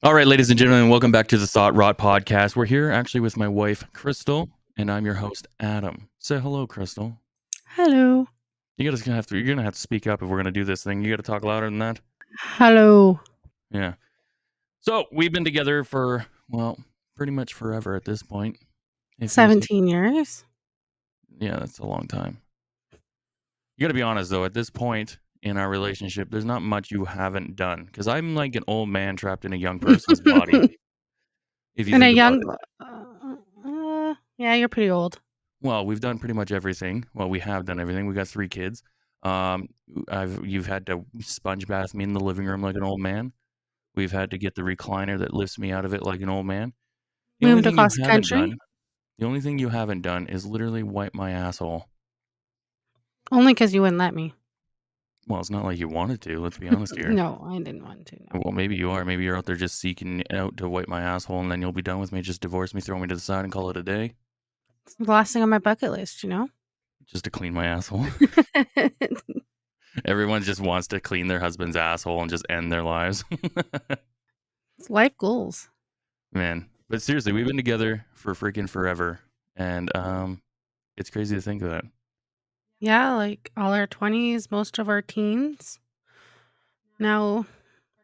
All right, ladies and gentlemen, welcome back to the Thought Rot podcast. We're here actually with my wife, Krystal, and I'm your host, Adam. Say hello, Krystal. Hello. You're gonna have to speak up if we're gonna do this thing. You gotta talk louder than that. Hello. Yeah. So we've been together for pretty much forever at this point. It feels like 17 years? that's a long time. You gotta be honest though, at this point in our relationship, there's not much you haven't done. Because I'm like an old man trapped in a young person's body, if you And a think about young it. yeah, you're pretty old. Well, we've done pretty much everything. Well, we have done everything. We got 3 kids. You've had to sponge bath me in the living room like an old man. We've had to get the recliner that lifts me out of it like an old man. The only Moved thing you across the haven't country? done the only thing you haven't done is literally wipe my asshole. Only 'cause you wouldn't let me. Well, it's not like you wanted to, let's be honest here. No, I didn't want to, no. Well, maybe you are. Maybe you're out there just seeking out to wipe my asshole, and then you'll be done with me. Just divorce me, throw me to the side, and call it a day. It's the last thing on my bucket list, you know? Just to clean my asshole. Everyone just wants to clean their husband's asshole and just end their lives. It's life goals. Man, but seriously, we've been together for freaking forever, and it's crazy to think of that. Yeah, like all our 20s, most of our teens. Now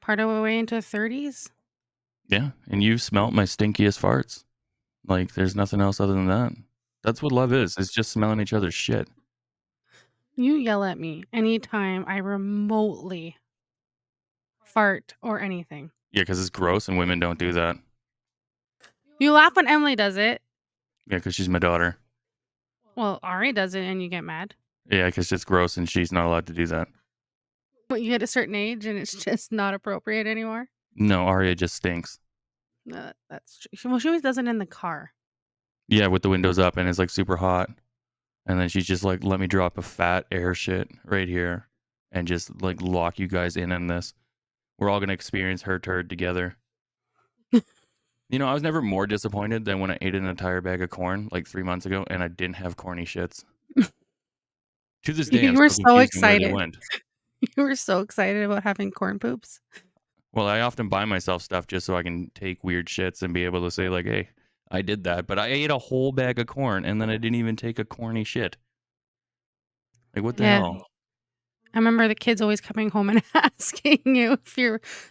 part of our way into 30s. Yeah, and you smelt my stinkiest farts. Like, there's nothing else other than that. That's what love is. It's just smelling each other's shit. You yell at me anytime I remotely fart or anything. Yeah, because it's gross, and women don't do that. You laugh when Emily does it. Yeah, because she's my daughter. Well, Ari does it and you get mad. Yeah, because it's gross, and she's not allowed to do that. But you hit a certain age and it's just not appropriate anymore? No, Aria just stinks. That's true. Well, she always does it in the car. Yeah, with the windows up, and it's like super hot. And then she's just like, let me drop a fat air shit right here and just like lock you guys in on this. We're all going to experience her turd together. You know, I was never more disappointed than when I ate an entire bag of corn like 3 months ago and I didn't have corny shits. To this day, I'm You were still so confused on where they excited. went. You were so excited about having corn poops. Well, I often buy myself stuff just so I can take weird shits and be able to say, like, hey, I did that. But I ate a whole bag of corn and then I didn't even take a corny shit. Like, what the Yeah. hell? I remember the kids always coming home and asking you if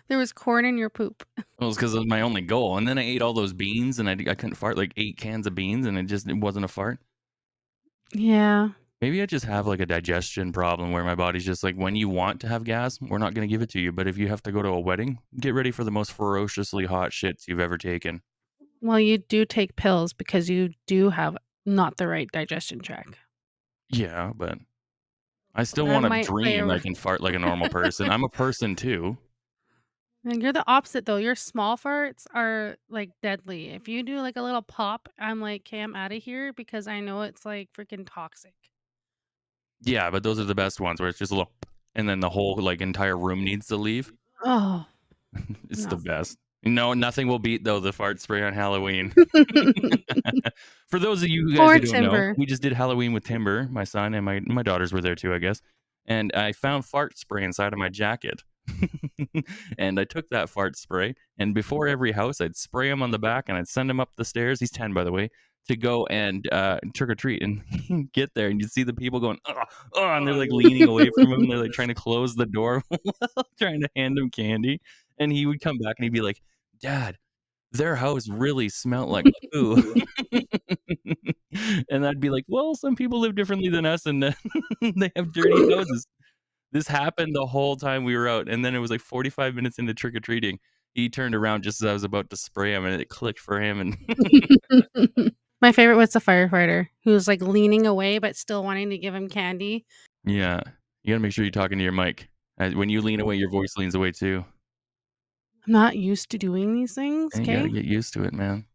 there was corn in your poop. Well, it's because it was my only goal. And then I ate all those beans and I couldn't fart like 8 cans of beans and it wasn't a fart. Yeah. Maybe I just have like a digestion problem where my body's just like, when you want to have gas, we're not going to give it to you. But if you have to go to a wedding, get ready for the most ferociously hot shits you've ever taken. Well, you do take pills because you do have not the right digestion tract. Yeah, but I still That want to might play dream a I can fart like a normal person. I'm a person too. And you're the opposite though. Your small farts are like deadly. If you do like a little pop, I'm like, okay, I'm out of here because I know it's like freaking toxic. Yeah, but those are the best ones where it's just a little, and then the whole like entire room needs to leave. Oh, It's the no. best. No, nothing will beat though the fart spray on Halloween. For those of you guys Poor who don't know, Timber. we just did Halloween with Timber, my son, and my daughters were there too, I guess. And I found fart spray inside of my jacket. And I took that fart spray, and before every house, I'd spray him on the back, and I'd send him up the stairs. He's 10, by the way, to go and trick or treat. And get there, and you see the people going, oh, oh, and they're like leaning away from him. They're like trying to close the door while trying to hand him candy. And he would come back and he'd be like, Dad, their house really smelled like poo. And I'd be like, well, some people live differently than us and they have dirty houses. This happened the whole time we were out. And then it was like 45 minutes into trick or treating. He turned around just as I was about to spray him and it clicked for him. And My favorite was the firefighter who was like leaning away but still wanting to give him candy. yeah, you got to make sure you're talking to your mic. When you lean away, your voice leans away too. I'm not used to doing these things, And you got to okay? get used to it, man.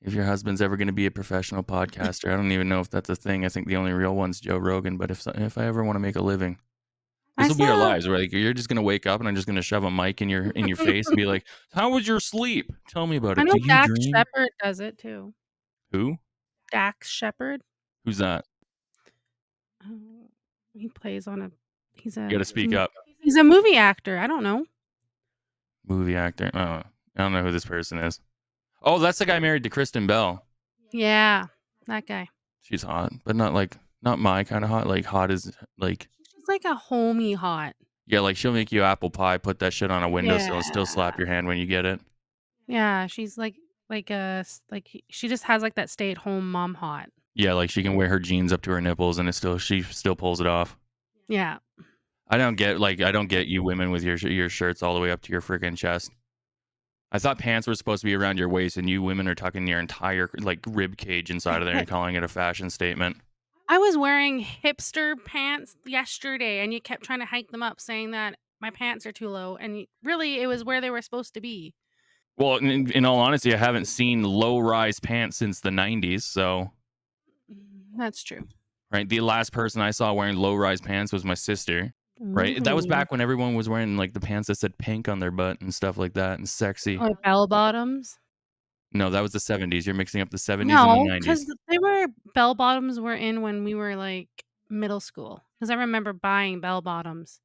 If your husband's ever going to be a professional podcaster, I don't even know if that's a thing. I think the only real one's Joe Rogan. But if I ever want to make a living, this I will be our saw lives. Right? Like, you're just gonna wake up and I'm just gonna shove a mic in your face and be like, "How was your sleep? Tell me about I it. know Did you Dax dream?" Shepard does it too. Who? Dax Shepard. Who's that? Oh, he plays on a he's You got a to speak up. he's a movie actor. I don't know. Movie actor. I don't know who this person is. Oh, that's the guy married to Kristen Bell. Yeah, that guy. She's hot, but not my kind of hot. Like hot is like She's like a homey hot. yeah, like she'll make you apple pie, put that shit on a windowsill, and still Yeah. slap your hand when you get it. Yeah, she's like a she just has like that stay-at-home mom hot. Yeah, like she can wear her jeans up to her nipples and she still pulls it off. Yeah. I don't get you women with your shirts all the way up to your freaking chest. I thought pants were supposed to be around your waist, and you women are tucking your entire like rib cage inside of there and calling it a fashion statement. I was wearing hipster pants yesterday, and you kept trying to hike them up saying that my pants are too low, and really, it was where they were supposed to be. Well, in all honesty, I haven't seen low rise pants since the '90s. So, That's true. right, the last person I saw wearing low rise pants was my sister. Right, that was Ooh. back when everyone was wearing like the pants that said pink on their butt and stuff like that, and sexy. Or bell bottoms. No, that was the '70s. You're mixing up the '70s and the No, '90s. because they were bell bottoms were in when we were, like, middle school. Because I remember buying bell bottoms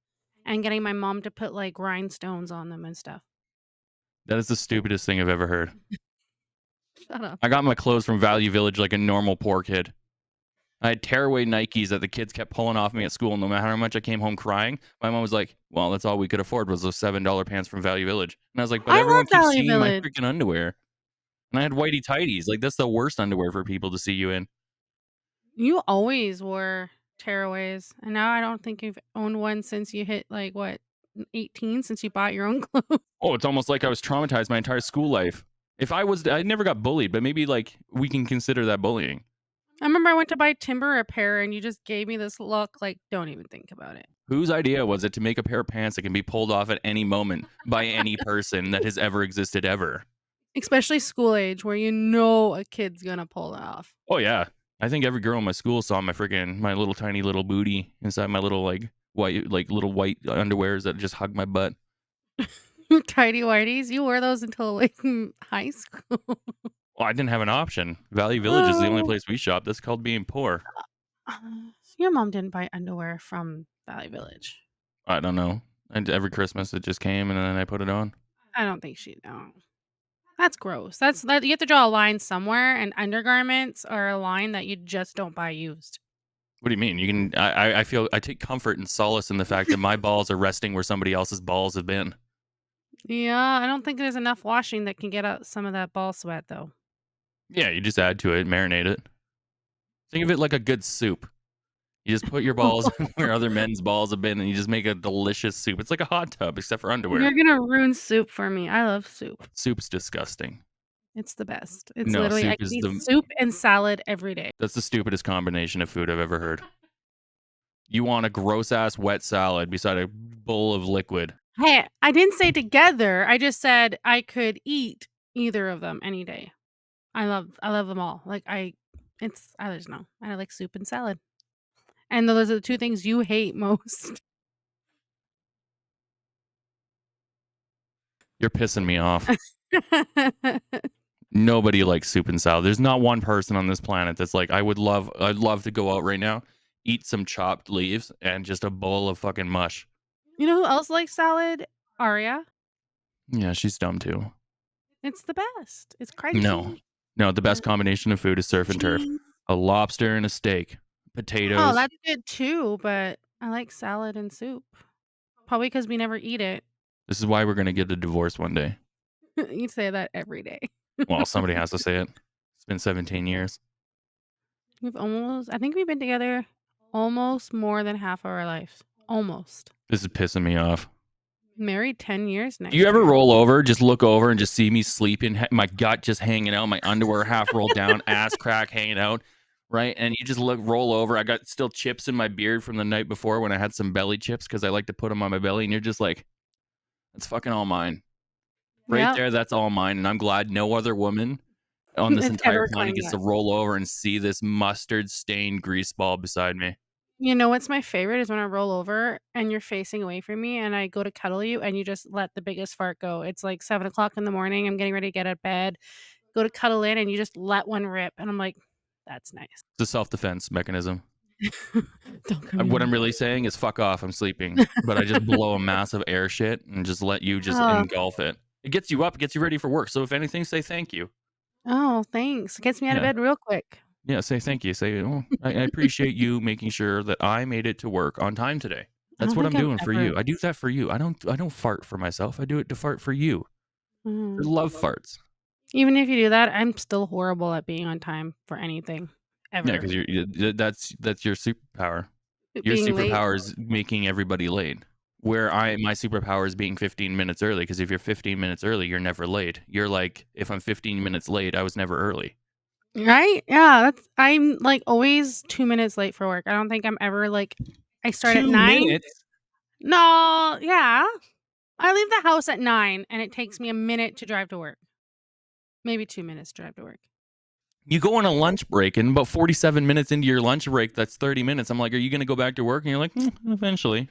and getting my mom to put, like, rhinestones on them and stuff. That is the stupidest thing I've ever heard. Shut up. I got my clothes from Value Village like a normal poor kid. I had tearaway Nikes that the kids kept pulling off me at school. No matter how much I came home crying, my mom was like, "Well, that's all we could afford was those $7 pants from Value Village." And I was like, "But I everyone love keeps Valley seeing my Village. freaking underwear." And I had whitey tighties. Like that's the worst underwear for people to see you in. You always wore tearaways, and now I don't think you've owned one since you hit, like, what, 18, since you bought your own clothes. Oh, it's almost like I was traumatized my entire school life. I never got bullied, but maybe like we can consider that bullying. I remember I went to buy timber repair, and you just gave me this look like, "Don't even think about it." Whose idea was it to make a pair of pants that can be pulled off at any moment by any person that has ever existed ever? Especially school age where you know a kid's gonna pull it off. Oh yeah. I think every girl in my school saw my little tiny little booty inside my little little white underwears that just hug my butt. Tidy whities, you wore those until, like, high school. Well, I didn't have an option. Valley Village is the only Oh. place we shop. That's called being poor. Your mom didn't buy underwear from Valley Village. I don't know. And every Christmas it just came and then I put it on. I don't think she no. That's gross. That you have to draw a line somewhere, and undergarments are a line that you just don't buy used. What do you mean? You can I feel I take comfort and solace in the fact that my balls are resting where somebody else's balls have been. Yeah, I don't think there's enough washing that can get out some of that ball sweat, though. Yeah, you just add to it, marinate it. Think of it like a good soup. You just put your balls where other men's balls have been, and you just make a delicious soup. It's like a hot tub, except for underwear. You're gonna ruin soup for me. I love soup. Soup's disgusting. It's the best. It's No, literally I soup could is eat soup and salad every day. that's the stupidest combination of food I've ever heard. You want a gross ass wet salad beside a bowl of liquid. Hey, I didn't say together. I just said I could eat either of them any day. I love them all. Like I just know. I like soup and salad. And those are the 2 things you hate most. You're pissing me off. Nobody likes soup and salad. There's not one person on this planet that's like, I'd love to go out right now, eat some chopped leaves and just a bowl of fucking mush. You know who else likes salad? Aria. Yeah, she's dumb too. It's the best. It's No. crunchy. No, the The best combination of food is surf and turf. cheese. A lobster and a steak. Oh, Potatoes. that's good too, but I like salad and soup. Probably because we never eat it. This is why we're gonna get a divorce one day. You say that every day. Well, somebody has to say it. It's been 17 years. I think we've been together almost more than half of our lives. Almost. This is pissing me off. Married 10 years Do you next ever year. roll over, just look over and just see me sleeping, my gut just hanging out, my underwear half rolled down, ass crack hanging out, right? And you just roll over. I got still chips in my beard from the night before when I had some belly chips because I like to put them on my belly. And you're just like, that's fucking all mine. Right Yep. there, that's all mine. And I'm glad no other woman on this It's entire ever planet claimed gets that. to roll over and see this mustard stained grease ball beside me. You know what's my favorite is when I roll over and you're facing away from me and I go to cuddle you and you just let the biggest fart go. It's like 7 o'clock in the morning. I'm getting ready to get out of bed, go to cuddle in, and you just let one rip. And I'm like, that's nice. It's a self defense mechanism. Don't come What near I'm me. really saying is fuck off, I'm sleeping. But I just blow a massive air shit and just let you just Oh, engulf it. It gets you up, it gets you ready for work. So if anything, say thank you. oh, thanks. Gets me out of Yeah. bed real quick. Yeah, say thank you. Say, "Oh, I appreciate you making sure that I made it to work on time today." I That's don't what think I'm I'm doing for ever you. I do that for you. I don't fart for myself. I do it to fart for you. I mhm. love farts. Even if you do that, I'm still horrible at being on time for anything, Yeah, ever. because that's your superpower. Your Being late. superpower is making everybody late. Where my superpower is being 15 minutes early. Because if you're 15 minutes early, you're never late. You're like, if I'm 15 minutes late, I was never early. Right? Yeah, that's I'm, like, always 2 minutes late for work. I don't think I'm ever, like I start at 2 9. minutes? No, yeah. I leave the house at 9, and it takes me a minute to drive to work. Maybe 2 minutes to drive to work. You go on a lunch break, and about 47 minutes into your lunch break, that's 30 minutes. I'm like, "Are you gonna go back to work?" And you're like, eventually."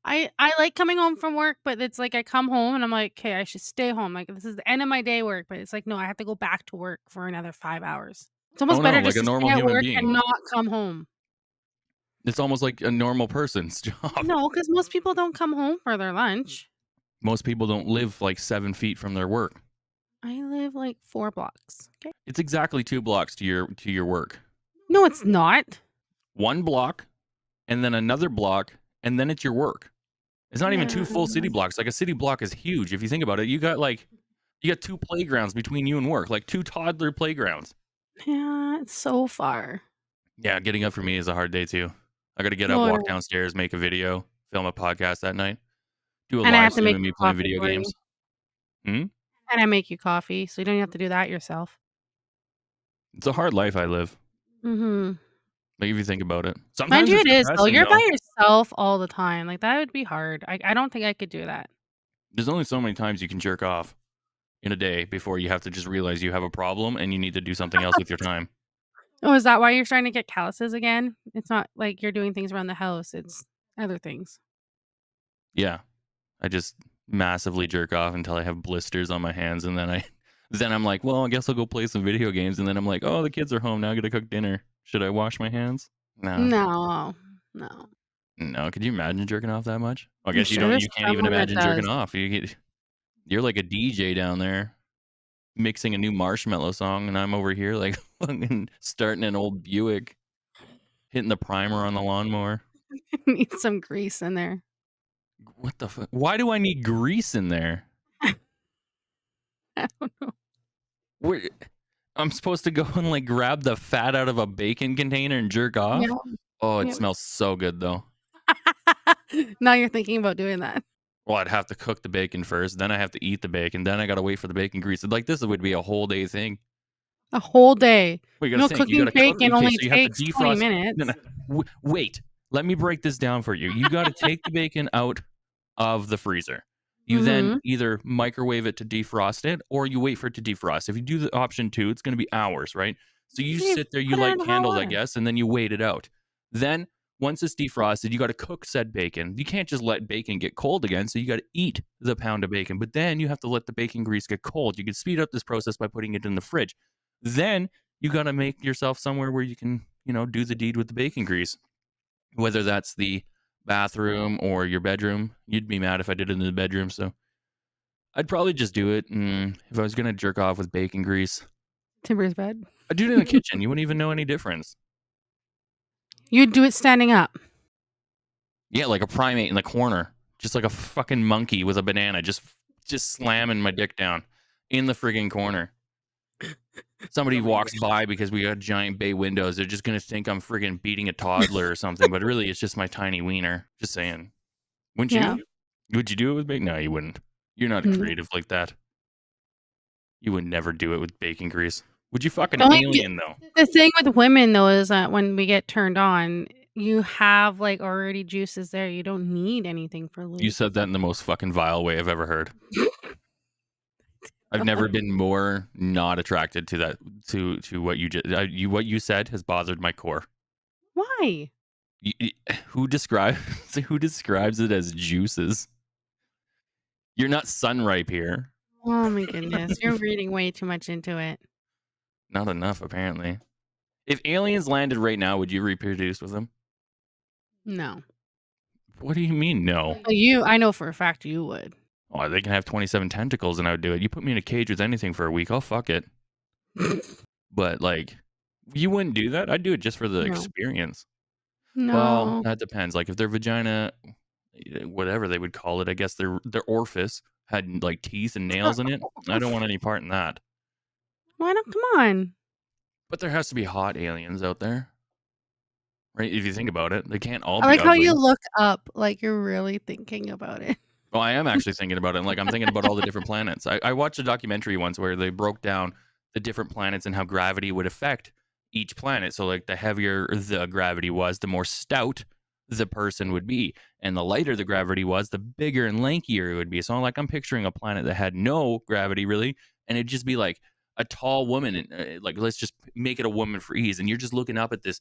I I like coming home from work, but it's like I come home and I'm like, "Okay, I should stay home." Like, this is the end of my day work, but it's like, no, I have to go back to work for another 5 hours. It's Oh, almost no, better like just a to normal stay at human work being. and not come home. It's almost like a normal person's job. No, because most people don't come home for their lunch. Most people don't live, like, 7 feet from their work. I live, like, 4 blocks. Okay. It's exactly 2 blocks to your work. No, it's not. 1 block, and then another block, and then it's your work. It's not even Yeah. 2 full city blocks. Like, a city block is huge if you think about it. You got 2 playgrounds between you and work, like 2 toddler playgrounds. Yeah, it's so far. Yeah, getting up for me is a hard day too. I gotta get up, Oh, walk no. downstairs, make a video, film a podcast that night, do a And I live have to stream make of you me playing coffee video for you. games. Hmm? And I make you coffee, so you don't have to do that yourself. It's a hard life I live, Mhm. like, if you think about it. Mind Sometimes you, it's it is, though. depressing, You're though. by yourself all the time, like, that would be hard. I don't think I could do that. There's only so many times you can jerk off in a day before you have to just realize you have a problem and you need to do something else with your time. Oh, is that why you're starting to get calluses again? It's not like you're doing things around the house, it's other things. Yeah, I just massively jerk off until I have blisters on my hands, and then then I'm like, "Well, I guess I'll go play some video games," and then I'm like, "Oh, the kids are home, now I gotta cook dinner. Should I wash my hands?" No. No. No. No, could you imagine jerking off that much? I I'm guess sure there's you can't even someone that imagine jerking does. off. You're like a DJ down there mixing a new Marshmello song, and I'm over here like fucking starting an old Buick, hitting the primer on the lawnmower. Need some grease in there. What the fuck? Why do I need grease in there? I don't know. Where I'm supposed to go and like grab the fat out of a bacon container and jerk Yeah, off? Oh, it yeah. smells so good though. Now you're thinking about doing that. Well, I'd have to cook the bacon first, then I have to eat the bacon, then I gotta wait for the bacon grease. Like this would be a whole day thing. A whole day. Well, you You gotta know, think. You cooking gotta cook. bacon Okay, only so you have to takes 20 defrost. No, no. minutes. Wait. Let me break this down for you. You gotta take the bacon out of the freezer. You then Mhm. either microwave it to defrost it, or you wait for it to defrost. If you do the option two, it's gonna be hours, right? So you You sit there, you put it light in hot candles, I water. guess, and then you wait it out. Then once it's defrosted, you gotta cook said bacon. You can't just let bacon get cold again, so you gotta eat the pound of bacon. But then you have to let the bacon grease get cold. You can speed up this process by putting it in the fridge. Then you gotta make yourself somewhere where you can, do the deed with the bacon grease. Whether that's the bathroom or your bedroom. You'd be mad if I did it in the bedroom, so I'd probably just do it. If I was gonna jerk off with bacon grease, Timber's bed. I'd do it in the kitchen. You wouldn't even know any difference. You'd do it standing up. Yeah, like a primate in the corner, just like a fucking monkey with a banana, just slamming my dick down in the friggin' corner. Somebody Going walks by because we got giant bay windows. They're just gonna think I'm friggin' beating a toddler or something, but really it's just my tiny wiener. Just saying. Wouldn't Yeah. you? Would you do it with bacon? No, you wouldn't. You're not No. creative like that. You would never do it with bacon grease. Would you fuck The an only alien though? the thing with women, though, is that when we get turned on, you have, like, already juices there. You don't need anything for You lube. said that in the most fucking vile way I've ever heard. I've never been more not attracted to that to what you just what you said has bothered my core. Why? Who describes who describes it as juices? You're not sunripe here. Oh my goodness. You're reading way too much into it. Not enough apparently. If aliens landed right now, would you reproduce with them? No. What do you mean, no? Well, I know for a fact you would. Oh, they can have 27 tentacles and I would do it. You put me in a cage with anything for a week, I'll fuck it. But, like, you wouldn't do that? I'd do it just for the No. experience. Well, No. that depends. Like, if their vagina, whatever they would call it, I guess their orifice had, like, teeth and nails in it, I don't want any part in that. Why not? Come on. But there has to be hot aliens out there, right? If you think about it, they can't all I be like how you ugly. look up like you're really thinking about it. Well, I am actually thinking about it, and, like, I'm thinking about all the different planets. I watched a documentary once where they broke down the different planets and how gravity would affect each planet. So, like, the heavier the gravity was, the more stout the person would be, and the lighter the gravity was, the bigger and lankier it would be. So, like, I'm picturing a planet that had no gravity really, and it'd just be like a tall woman, and like, let's just make it a woman for ease, and you're just looking up at this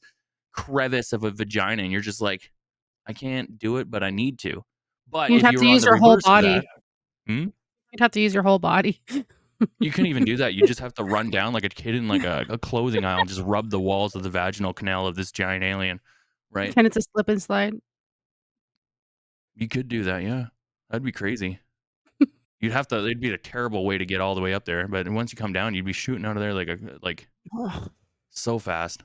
crevice of a vagina, and you're just like, I can't do it, but I need to. But You'd if have you to were on use the your whole reverse of that, body. hmm? You'd have to use your whole body. You couldn't even do that. You just have to run down like a kid in like a clothing aisle and just rub the walls of the vaginal canal of this giant alien, right? Can it's a slip and slide. You could do that, yeah. That'd be crazy. You'd have to it'd be a terrible way to get all the way up there, but once you come down, you'd be shooting out of there like Ugh. so fast.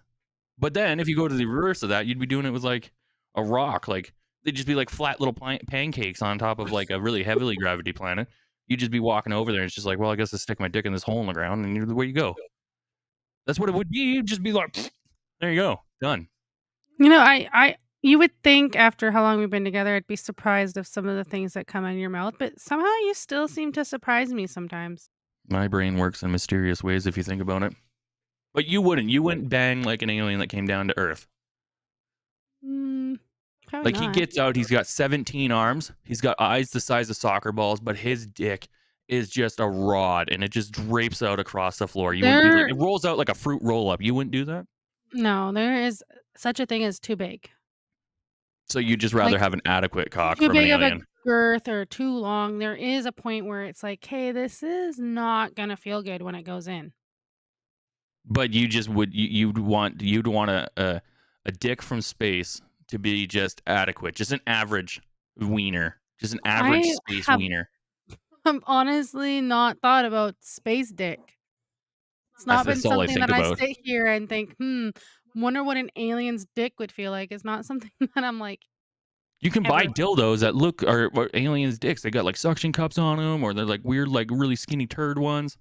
But then if you go to the reverse of that, you'd be doing it with like a rock, like they'd just be like flat little pancakes on top of like a really heavily gravity planet. You'd just be walking over there and it's just like, well, I guess I stick my dick in this hole in the ground and where you go. That's what it would be. It'd just be like, there you go, done. You would think after how long we've been together, I'd be surprised of some of the things that come out of your mouth, but somehow you still seem to surprise me sometimes. My brain works in mysterious ways if you think about it. But you wouldn't. You wouldn't bang like an alien that came down to Earth. Mm, probably Like he not. gets out, he's got 17 arms, he's got eyes the size of soccer balls, but his dick is just a rod and it just drapes out across the floor. You wouldn't be like There it rolls out like a fruit roll up. You wouldn't do that? no, there is such a thing as too big. So you'd just Like, rather have an adequate cock too from an big of a alien. girth or too long. There is a point where it's like, "Hey, this is not gonna feel good when it goes in." But you just would you'd want a dick from space to be just adequate, just an average wiener, just an average I space have wiener. honestly not thought about space dick. It's not been That's all I something think that I about. sit here and think, wonder what an alien's dick would feel like." It's not something that I'm, like, You can buy ever dildos that look are aliens' dicks. They got like suction cups on them, or they're like weird, like really skinny turd ones.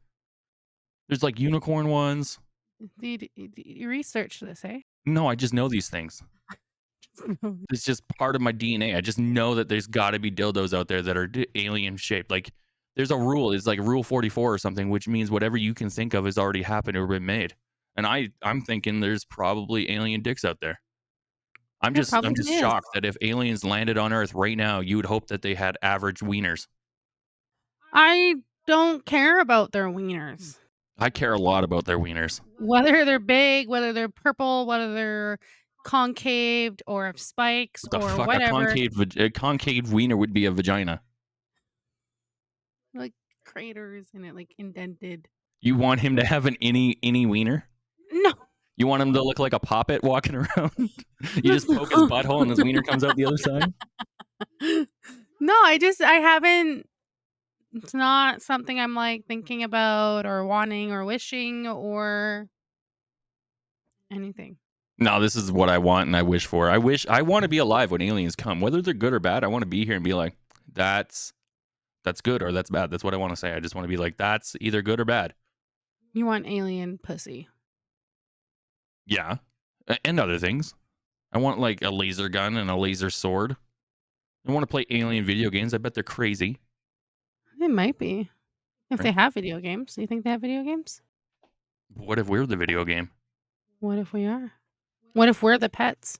There's like unicorn ones. you research this, eh? No, I just know these things. It's just part of my DNA. I just know that there's got to be dildos out there that are alien shaped. Like there's a rule. It's like Rule 44 or something, which means whatever you can think of has already happened or been made. And I'm thinking there's probably alien dicks out there. There I'm probably just is. shocked that if aliens landed on Earth right now, you would hope that they had average wieners. I don't care about their wieners. I care a lot about their wieners. Whether they're big, whether they're purple, whether they're concaved or have spikes What the or fuck? whatever, A concave wiener would be a vagina. like craters in it, like indented. You want him to have an any wiener? No. You want him to look like a poppet walking around? You just poke his butthole and his wiener comes out the other side? No, I haven't it's not something I'm, like, thinking about or wanting or wishing or anything. No, this is what I want and I wish for. I want to be alive when aliens come. Whether they're good or bad, I want to be here and be like, that's good or that's bad. That's what I want to say. I just want to be like, that's either good or bad. You want alien pussy. Yeah. And other things. I want like a laser gun and a laser sword. I want to play alien video games. I bet they're crazy. It might be. If Right? they have video games. Do you think they have video games? What if we're the video game? What if we are? What if we're the pets?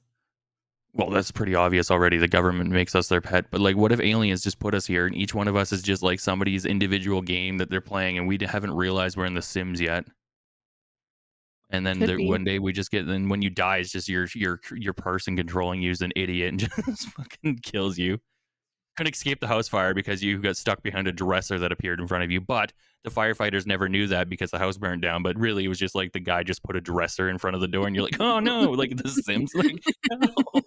Well, that's pretty obvious already. The government makes us their pet. But like, what if aliens just put us here and each one of us is just like somebody's individual game that they're playing and we haven't realized we're in the Sims yet? And then Could be. one day we just get, then when you die, it's just your person controlling you is an idiot and just fucking kills you. Couldn't escape the house fire because you got stuck behind a dresser that appeared in front of you. But the firefighters never knew that because the house burned down. But really, it was just like the guy just put a dresser in front of the door, and you're like, oh no, like the Sims, like, oh,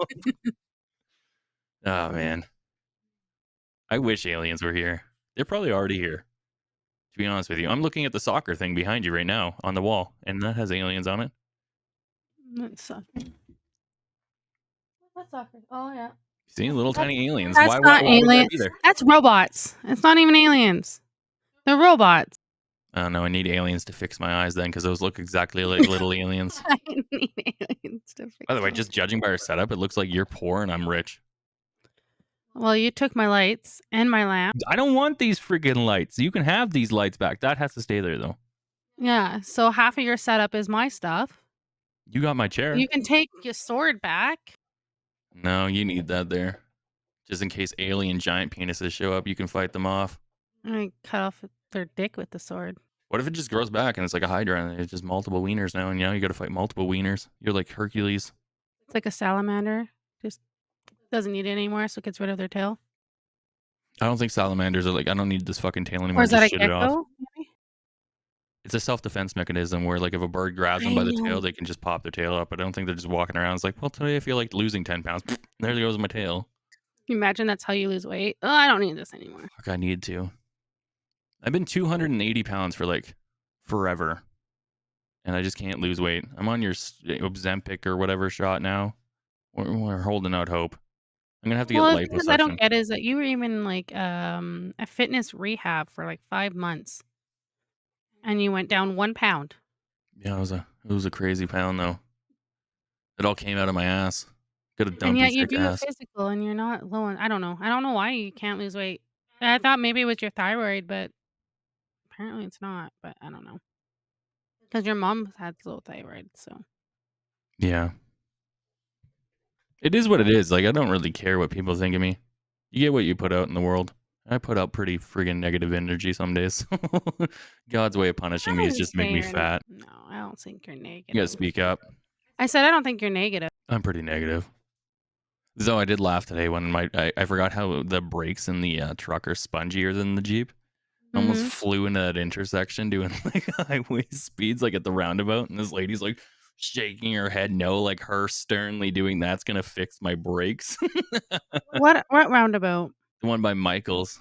oh man, I wish aliens were here. They're probably already here. To be honest with you, I'm looking at the soccer thing behind you right now on the wall, and that has aliens on it. That's soccer. What's soccer? Oh yeah. See, little That's tiny aliens. that's Why? Why? not Why would that alien. be there? That's robots. It's not even aliens. They're robots. I don't know. I need aliens to fix my eyes then, because those look exactly like little aliens. I need aliens to By the fix way, my. just judging by our setup, it looks like you're poor and I'm rich. Well, you took my lights and my lamp. I don't want these freaking lights. You can have these lights back. That has to stay there though. Yeah, so half of your setup is my stuff. You got my chair. You can take your sword back. No, you need that there. Just in case alien giant penises show up, you can fight them off. I cut off their dick with the sword. What if it just grows back and it's like a hydra and it's just multiple wieners now, and you got to fight multiple wieners? You're like Hercules. It's like a salamander. Just doesn't need it anymore, so it gets rid of their tail. I don't think salamanders are like, I don't need this fucking tail Or anymore. is that Just a shit it off. gecko? Maybe? It's a self-defense mechanism where, like, if a bird grabs them I by the know. tail, they can just pop their tail up. But I don't think they're just walking around. It's like, well, today I feel like losing 10 pounds. There goes my tail. You imagine that's how you lose weight. Oh, I don't need this anymore. Fuck, I need to. I've been 280 pounds for like forever, and I just can't lose weight. I'm on your Ozempic or whatever shot now. We're holding out hope. I'm gonna have to get Well, the thing is I don't liposuction. get is that you were even like a fitness rehab for like 5 months and you went down 1 pound. Yeah, it was a crazy pound though. It all came out of my ass. Got a And dumpy yet you sick do a ass. physical and you're not low on I don't know. I don't know why you can't lose weight. I thought maybe it was your thyroid, but apparently it's not, but I don't know. Because your mom had low thyroid, so. Yeah, it is what it is. Like, I don't really care what people think of me. You get what you put out in the world. I put out pretty friggin' negative energy some days. God's way of punishing I me is wouldn't just make say me you're fat. no, I don't think you're You gotta negative. speak up. I said I don't think you're negative. I'm pretty negative. Though I did laugh today when I forgot how the brakes in the truck are spongier than the Jeep. I almost Mhm. flew into that intersection doing like highway speeds, like at the roundabout, and this lady's like shaking her head no, like her sternly doing that's gonna fix my brakes. What roundabout? The one by Michael's.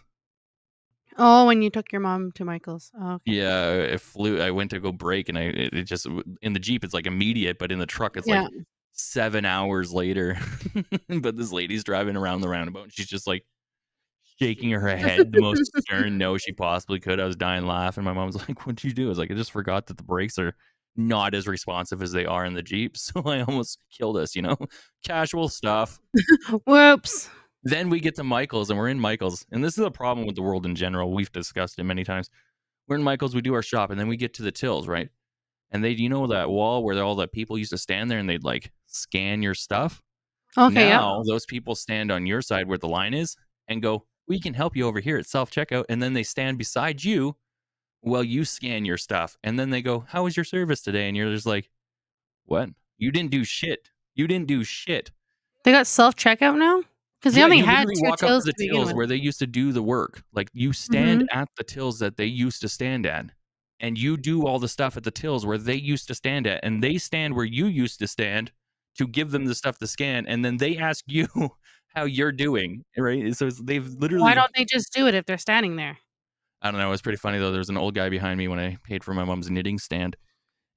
Oh, when you took your mom to Michael's. Oh, okay. Yeah, it flew. I went to go brake, and it just in the Jeep it's like immediate, but in the truck it's Yeah. like 7 hours later. But this lady's driving around the roundabout, and she's just like shaking her head the most stern no she possibly could. I was dying laughing. My mom was like, "What'd you do?" I was like, "I just forgot that the brakes are not as responsive as they are in the Jeep, so I almost killed us." Casual stuff. Whoops. Then we get to Michael's, and we're in Michael's, and this is a problem with the world in general. We've discussed it many times. We're in Michael's, we do our shop, and then we get to the tills, right? And that wall where all the people used to stand there and they'd like scan your stuff. Okay, yep. Now those people stand on your side where the line is and go, "We can help you over here at self checkout." And then they stand beside you while you scan your stuff. And then they go, "How was your service today?" And you're just like, "What? You didn't do shit. You didn't do shit." They got self-checkout now? Because they Yeah, only you had literally 2 walk up to tills the to begin tills with. where they used to do the work. Like, you stand Mhm. at the tills that they used to stand at, and you do all the stuff at the tills where they used to stand at, and they stand where you used to stand to give them the stuff to scan, and then they ask you how you're doing, right? So they've Why literally don't they just do it if they're standing there? I don't know, it was pretty funny, though. There was an old guy behind me when I paid for my mom's knitting stand,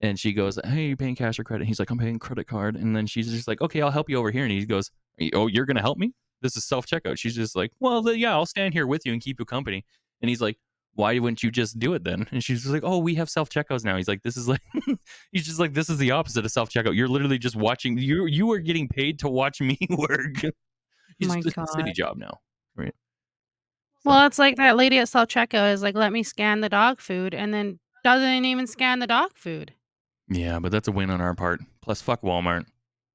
and she goes, "Hey, you paying cash or credit?" He's like, "I'm paying credit card." And then she's just like, "Okay, I'll help you over here." And he goes, "Oh, you're gonna help me? This is self checkout." She's just like, "Well, yeah, I'll stand here with you and keep you company." And he's like, "Why wouldn't you just do it then?" And she's just like, "Oh, we have self checkouts now." He's like, "This is like," he's just like, "This is the opposite of self checkout. You're literally just watching. You are getting paid to watch me work." Oh He's my just a city god. job now, right? So Well, it's like that lady at self-checkout is like, "Let me scan the dog food," and then doesn't even scan the dog food. yeah, but that's a win on our part. Plus, fuck Walmart.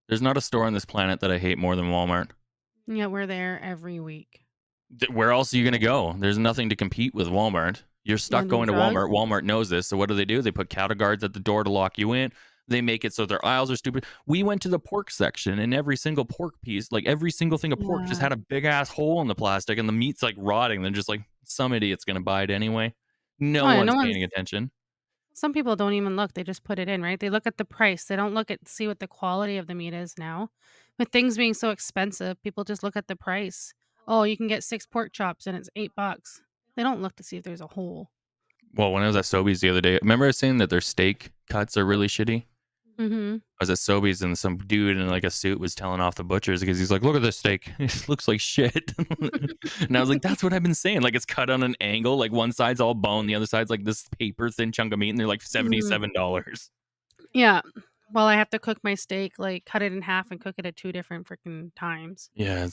There's not a store on this planet that I hate more than Walmart. Yeah, we're there every week. Where else are you going to go? There's nothing to compete with Walmart. You're stuck London going to Drugs. Walmart. Walmart knows this. So what do? They put cattle guards at the door to lock you in. They make it so their aisles are stupid. We went to the pork section, and every single pork piece, like every single thing of pork, just Yeah. had a big ass hole in the plastic, and the meat's like rotting. They're just like, some idiot's gonna buy it anyway. No Oh, yeah, no one's one's paying attention. some people don't even look, they just put it in, right? They look at the price, they don't look at see what the quality of the meat is now. With things being so expensive, people just look at the price. Oh, you can get 6 pork chops and it's $8. They don't look to see if there's a hole. Well, when I was at Sobeys the other day, remember I was saying that their steak cuts are really shitty? Mhm. I was at Sobeys and some dude in like a suit was telling off the butchers because he's like, "Look at this steak, it looks like shit." And I was like, "That's what I've been saying. Like it's cut on an angle. Like one side's all bone, the other side's like this paper thin chunk of meat, and they're like Mhm. $77." Yeah. Well, I have to cook my steak, like, cut it in half and cook it at 2 different freaking times. Yeah,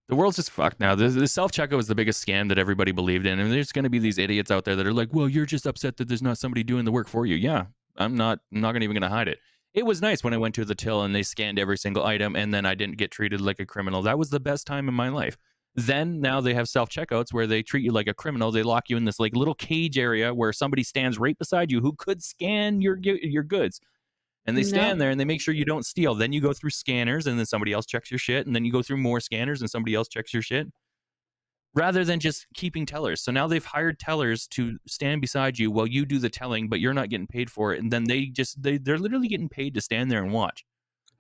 the world's just fucked now. The self checkout was the biggest scam that everybody believed in, and there's going to be these idiots out there that are like, "Well, you're just upset that there's not somebody doing the work for you." Yeah, I'm not. I'm not even going to hide it. It was nice when I went to the till and they scanned every single item, and then I didn't get treated like a criminal. That was the best time in my life. Then now they have self checkouts where they treat you like a criminal. They lock you in this like little cage area where somebody stands right beside you who could scan your goods, and they Yep. stand there and they make sure you don't steal. Then you go through scanners and then somebody else checks your shit. And then you go through more scanners and somebody else checks your shit rather than just keeping tellers. So now they've hired tellers to stand beside you while you do the telling, but you're not getting paid for it. And then they're literally getting paid to stand there and watch.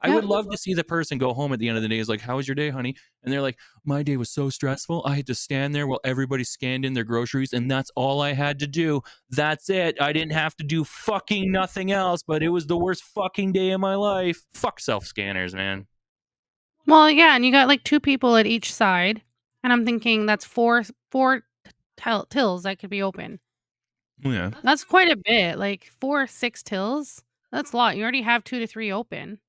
I would Yep. love to see the person go home at the end of the day is like, "How was your day, honey?" And they're like, "My day was so stressful. I had to stand there while everybody scanned in their groceries, and that's all I had to do. That's it. I didn't have to do fucking nothing else, but it was the worst fucking day of my life." Fuck self scanners, man. Well, yeah, and you got, like, 2 people at each side, and I'm thinking that's 4 tills that could be open. Yeah. That's quite a bit, like, 4 or 6 tills? That's a lot. You already have 2 to 3 open.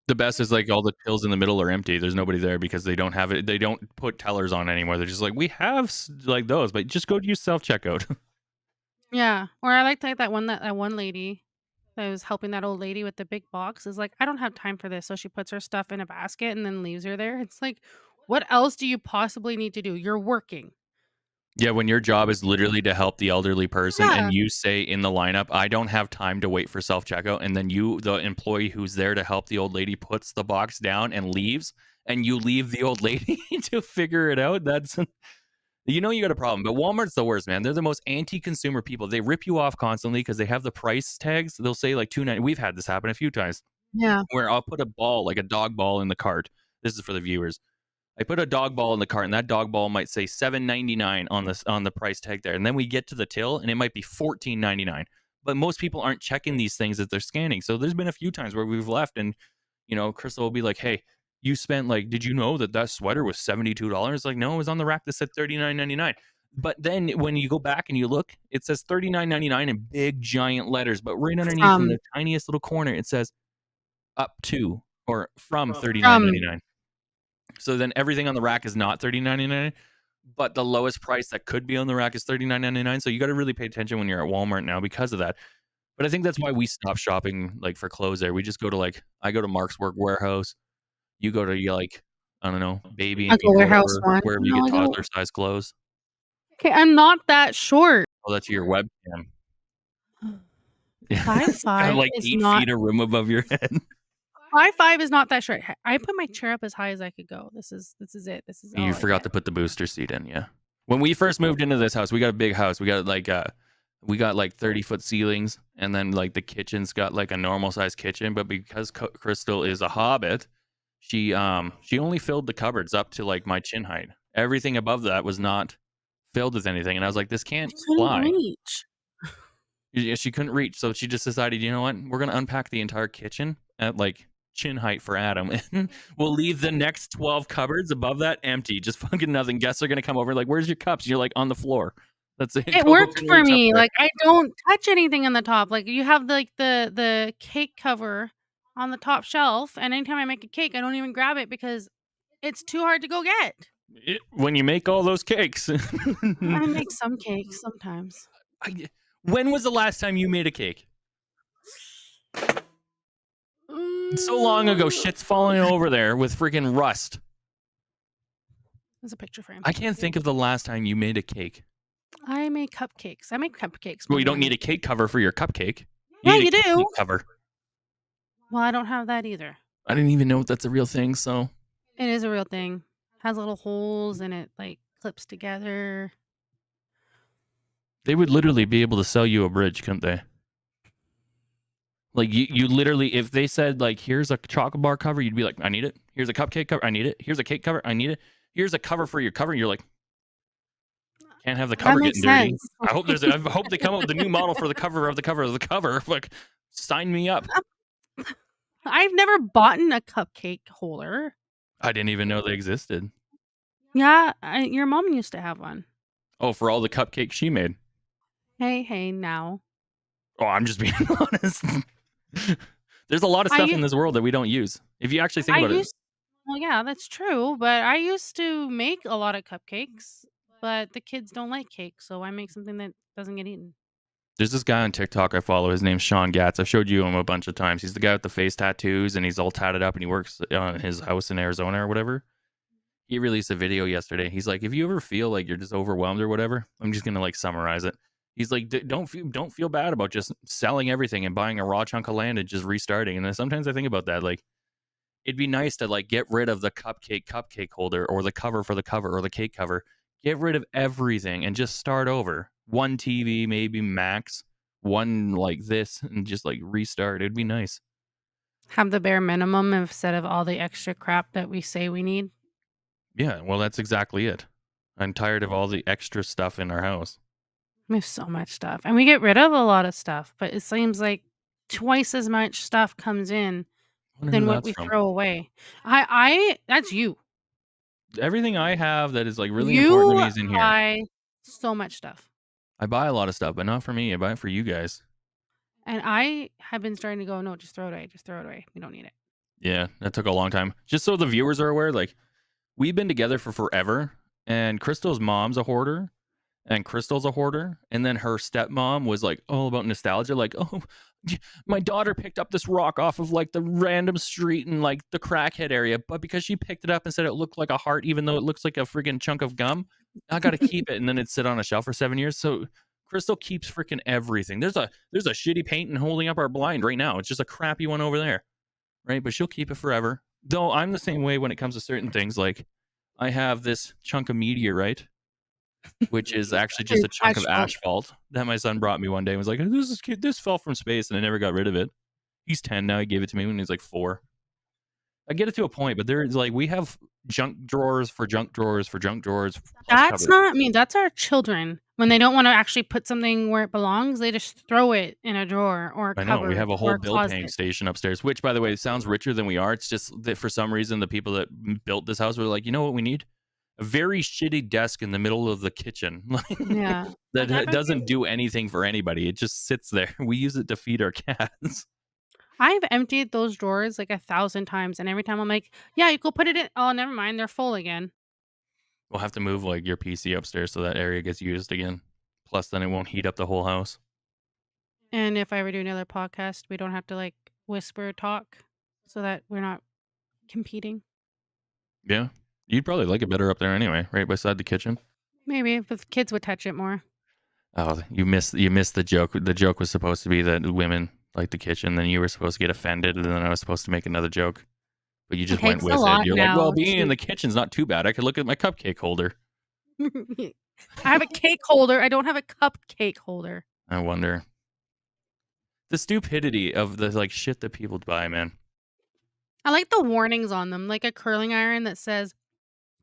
The best is like all the tills in the middle are empty. There's nobody there because they don't have it. They don't put tellers on anymore. They're just like, "We have like those, but just go to your self checkout." Yeah, or I liked, like, that one lady that was helping that old lady with the big box is like, "I don't have time for this," so she puts her stuff in a basket and then leaves her there. It's like, what else do you possibly need to do? You're working. Yeah, when your job is literally to help the elderly person Yeah. and you say in the lineup, "I don't have time to wait for self-checkout," and then you, the employee who's there to help the old lady, puts the box down and leaves, and you leave the old lady to figure it out, that's you got a problem. But Walmart's the worst, man. They're the most anti-consumer people. They rip you off constantly because they have the price tags. They'll say like 2.9. We've had this happen a few times Yeah. where I'll put a ball, like a dog ball in the cart. This is for the viewers. I put a dog ball in the cart, and that dog ball might say $7.99 on the price tag there, and then we get to the till, and it might be $14.99. But most people aren't checking these things that they're scanning. So there's been a few times where we've left, and Krystal will be like, "Hey, you spent like, did you know that sweater was $72?" Like, no, it was on the rack that said $39.99. But then when you go back and you look, it says $39.99 in big giant letters, but right underneath in From the tiniest little corner, it says up to or from from 39.99. So then everything on the rack is not 39.99, but the lowest price that could be on the rack is 39.99. So you got to really pay attention when you're at Walmart now because of that. But I think that's why we stopped shopping like for clothes there. We just go to like I go to Mark's Work Warehouse. You go to like I don't know, Baby and like a Beyond, warehouse one. wherever you No, get I don't. toddler size clothes. Okay, I'm not that short. Oh, that's your webcam. Yeah, Five it's got five like is eight not feet of room above your head. 5'5" is not that short. I put my chair up as high as I could go. This is it. This is You all I forgot get. to put the booster seat in, yeah. When we first moved into this house, we got a big house. We got like 30-foot ceilings, and then like the kitchen's got like a normal size kitchen, but because Krystal is a hobbit, she only filled the cupboards up to like my chin height. Everything above that was not filled with anything, and I was like, this I can't couldn't fly. reach. Yeah, she couldn't reach, so she just decided, you know what? We're gonna unpack the entire kitchen at like chin height for Adam, and we'll leave the next 12 cupboards above that empty, just fucking nothing. Guests are gonna come over, like, "Where's your cups?" And you're like, "On the floor." That's it. It Go worked open for reach up me. there. Like, I don't touch anything on the top. Like, you have, like, the cake cover on the top shelf, and anytime I make a cake, I don't even grab it because it's too hard to go get. When you make all those cakes, I make some cakes sometimes. I, when was the last time you made a cake? So long ago. Mm, Shit's falling over there with freaking rust. there's a picture frame. I can't think of the last time you made a cake. I make cupcakes. I make cupcakes Well, more you than don't I need make a cake cover for your cupcake. You Yeah, need you a do. cupcake cover. Well, I don't have that either. I didn't even know if that's a real thing, so It is a real thing. Has little holes and it, like, clips together. they would literally be able to sell you a bridge, couldn't they? Like you literally, if they said like, "Here's a chocolate bar cover," you'd be like, "I need it." Here's a cupcake cover, I need it. Here's a cake cover, I need it. Here's a cover for your cover, and you're like, can't have the That cover getting makes dirty. sense. I hope they come up with a new model for the cover of the cover of the cover. Like, sign me up. I've never bought a cupcake holder. I didn't even know they existed. Yeah, your mom used to have one. Oh, for all the cupcakes she made. Hey, hey, now. Oh, I'm just being honest. There's a lot of I stuff u in this world that we don't use. If you actually think I about it, used well, yeah, that's true, but I used to make a lot of cupcakes, but the kids don't like cake, so I make something that doesn't get eaten. there's this guy on TikTok I follow. His name's Sean Gatz. I've showed you him a bunch of times. He's the guy with the face tattoos, and he's all tatted up, and he works on his house in Arizona or whatever. He released a video yesterday. He's like, if you ever feel like you're just overwhelmed or whatever, I'm just gonna like summarize it. He's like, don't feel bad about just selling everything and buying a raw chunk of land and just restarting. And then sometimes I think about that, like it'd be nice to like get rid of the cupcake holder or the cover for the cover or the cake cover. Get rid of everything and just start over. One TV, maybe max, one like this, and just like restart. It'd be nice. Have the bare minimum instead of all the extra crap that we say we need. Yeah, well, that's exactly it. I'm tired of all the extra stuff in our house. We have so much stuff, and we get rid of a lot of stuff, but it seems like twice as much stuff comes in I wonder who than what that's we from. throw away. I that's you. Everything I have that is like really important to me You is in here. buy so much stuff, I buy a lot of stuff, but not for me. I buy it for you guys. and I have been starting to go, "No, just throw it away. Just throw it away. We don't need it." Yeah, that took a long time. Just so the viewers are aware, like we've been together for forever, and Crystal's mom's a hoarder, and Crystal's a hoarder, and then her stepmom was like all about nostalgia, like, oh, my daughter picked up this rock off of like the random street in like the crackhead area, but because she picked it up and said it looked like a heart, even though it looks like a freaking chunk of gum, I got to keep it, and then it'd sit on a shelf for 7 years. So Crystal keeps freaking everything. There's a shitty painting holding up our blind right now. It's just a crappy one over there, right? But she'll keep it forever. Though I'm the same way when it comes to certain things. Like I have this chunk of meteorite, which is actually just It's a chunk of asphalt. asphalt that my son brought me one day and was like, this is cute. This fell from space, and I never got rid of it. He's 10 now. He gave it to me when he was like 4. I get it to a point, but there's like we have junk drawers for junk drawers for junk drawers plus That's cupboard. not I mean, that's our children. When they don't wanna actually put something where it belongs, they just throw it in a drawer or a I know we cupboard have a or whole a bill paying closet. station upstairs, which by the way sounds richer than we are. It's just that for some reason the people that built this house were like, you know what we need? A very shitty desk in the middle of the kitchen Yeah. Like, that I've doesn't emptied do anything for anybody. It just sits there. We use it to feed our cats. I've emptied those drawers, like, 1,000 times, and every time I'm like, "Yeah, you go put it in." "Oh, never mind, they're full again." We'll have to move like your PC upstairs so that area gets used again. Plus, then it won't heat up the whole house. And if I ever do another podcast, we don't have to, like, whisper talk so that we're not competing. Yeah, you'd probably like it better up there anyway, right beside the kitchen. Maybe if the kids would touch it more. Oh, you missed the joke. The joke was supposed to be that women like the kitchen. Then you were supposed to get offended, and then I was supposed to make another joke, but you It just went takes a with it. lot You're like, well, now being in to the kitchen's not too bad. I could look at my cupcake holder. I have a cake holder, I don't have a cupcake holder. I wonder the stupidity of the like shit that people buy, man. I like the warnings on them, like a curling iron that says,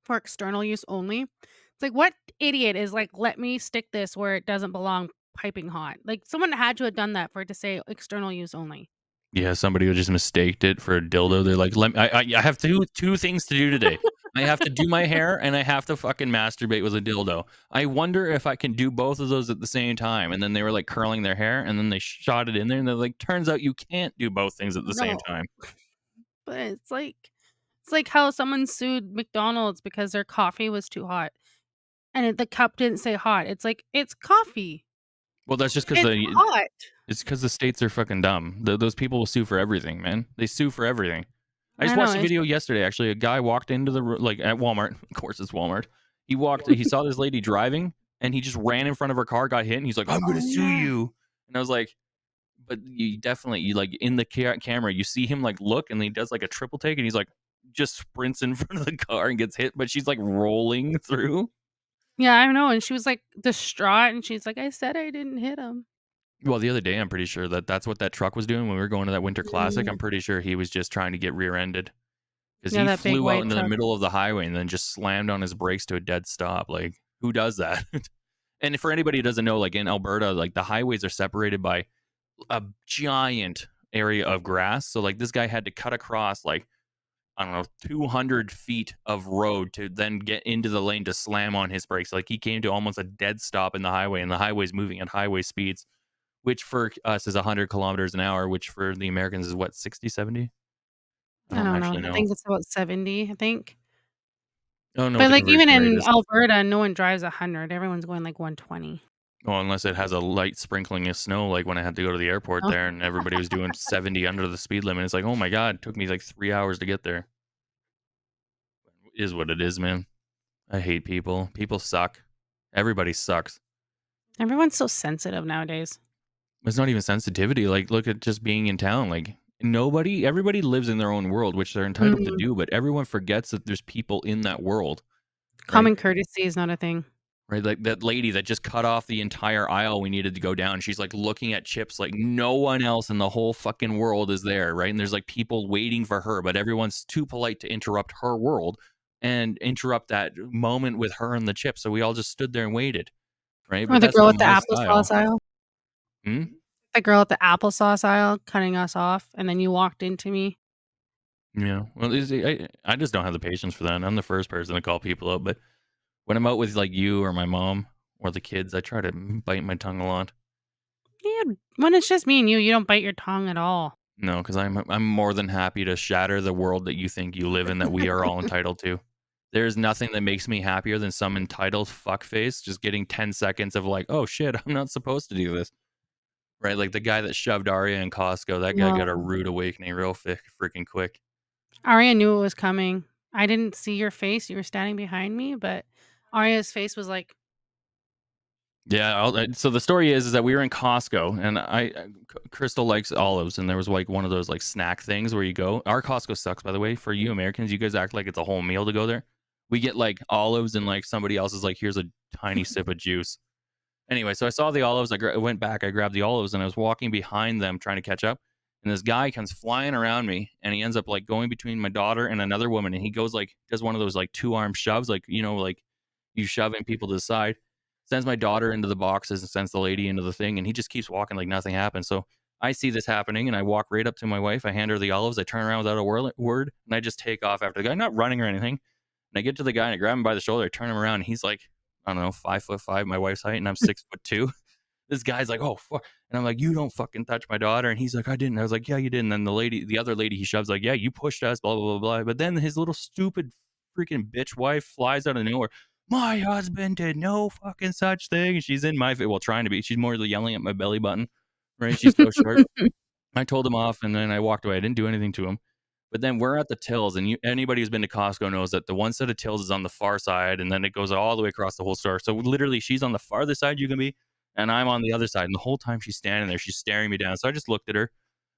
"For external use only." It's like, what idiot is like, "Let me stick this where it doesn't belong piping hot." Like, someone had to have done that for it to say external use only. Yeah, somebody who just mistaked it for a dildo. They're like, "Let me, I have two things to do today. I have to do my hair and I have to fucking masturbate with a dildo. I wonder if I can do both of those at the same time." And then they were like curling their hair, and then they shot it in there, and they're like, "Turns out you can't do both things at the same No, time." but it's like how someone sued McDonald's because their coffee was too hot, and the cup didn't say hot. It's like, "It's coffee. Well, that's just because It's hot." it's because the states are fucking dumb. Those people will sue for everything, man. They sue for everything. I just I know, watched a it's video yesterday. Actually, a guy walked into like at Walmart. Of course, it's Walmart. He saw this lady driving, and he just ran in front of her car, got hit, and he's like, "I'm oh, gonna sue yeah. you." And I was like, but you definitely you, like, in the camera, you see him, like, look, and he does, like, a triple take, and he's, like, just sprints in front of the car and gets hit, but she's, like, rolling through. Yeah, I know, and she was, like, distraught, and she's like, "I said I didn't hit him." Well, the other day, I'm pretty sure that that's what that truck was doing when we were going to that Winter Classic. Mm. I'm pretty sure he was just trying to get rear-ended because Yeah, he that big flew out white into the truck. middle of the highway and then just slammed on his brakes to a dead stop. Like, who does that? And for anybody who doesn't know, like in Alberta, like the highways are separated by a giant area of grass. So like this guy had to cut across like I don't know 200 feet of road to then get into the lane to slam on his brakes. Like he came to almost a dead stop in the highway, and the highway's moving at highway speeds, which for us is 100 kilometers an hour, which for the Americans is what 60, 70. I I don't don't know. actually I know. think it's about 70, I think. I don't know what But, the like, even conversion rate in is. Alberta, no one drives 100, everyone's going, like, 120. Well, unless it has a light sprinkling of snow, like when I had to go to the airport Oh, there and everybody was doing 70 under the speed limit. It's like, oh my God, it took me like 3 hours to get there. It is what it is, man. I hate people. People suck. Everybody sucks. everyone's so sensitive nowadays. It's not even sensitivity. Like, look at just being in town. Like, everybody lives in their own world, which they're entitled to Mm. do, but everyone forgets that there's people in that world, right? Common courtesy is not a thing. Right, like that lady that just cut off the entire aisle we needed to go down. She's like looking at chips like no one else in the whole fucking world is there, right? And there's like people waiting for her, but everyone's too polite to interrupt her world and interrupt that moment with her and the chips. So we all just stood there and waited, right? Or But the that's girl not with the my style. applesauce aisle. Hmm? The girl at the applesauce aisle cutting us off, and then you walked into me. Yeah. Well, I just don't have the patience for that. I'm the first person to call people out, but when I'm out with like you or my mom or the kids, I try to bite my tongue a lot. Yeah, when it's just me and you don't bite your tongue at all. No, because I'm more than happy to shatter the world that you think you live in that we are all entitled to. There's nothing that makes me happier than some entitled fuckface just getting 10 seconds of like, "Oh shit, I'm not supposed to do this." Right? Like the guy that shoved Arya in Costco, that guy got a Well, rude awakening real freaking quick. Arya knew it was coming. I didn't see your face, you were standing behind me, but Arya's face was like, Yeah, so the story is that we were in Costco and Crystal likes olives and there was like one of those like snack things where you go. Our Costco sucks by the way. For you Americans, you guys act like it's a whole meal to go there. We get like olives and like somebody else is like here's a tiny sip of juice. Anyway, so I saw the olives. I went back. I grabbed the olives, and I was walking behind them trying to catch up. And this guy comes flying around me, and he ends up like going between my daughter and another woman. And he goes like does one of those like 2 arm shoves, like like you shoving people to the side. Sends my daughter into the boxes and sends the lady into the thing, and he just keeps walking like nothing happened. So I see this happening, and I walk right up to my wife. I hand her the olives. I turn around without a word, and I just take off after the guy, not running or anything. And I get to the guy and I grab him by the shoulder. I turn him around, and he's like, I don't know, 5'5", my wife's height, and I'm 6'2". This guy's like, oh fuck, and I'm like, you don't fucking touch my daughter, and he's like, I didn't. I was like, yeah, you did. And then the other lady, he shoves like, yeah, you pushed us, blah blah blah blah. But then his little stupid freaking bitch wife flies out of nowhere. My husband did no fucking such thing. And she's in my well, trying to be. She's more yelling at my belly button, right? She's so short. I told him off, and then I walked away. I didn't do anything to him. But then we're at the tills, and anybody who's been to Costco knows that the one set of tills is on the far side, and then it goes all the way across the whole store. So literally, she's on the farthest side you can be, and I'm on the other side. And the whole time she's standing there, she's staring me down. So I just looked at her,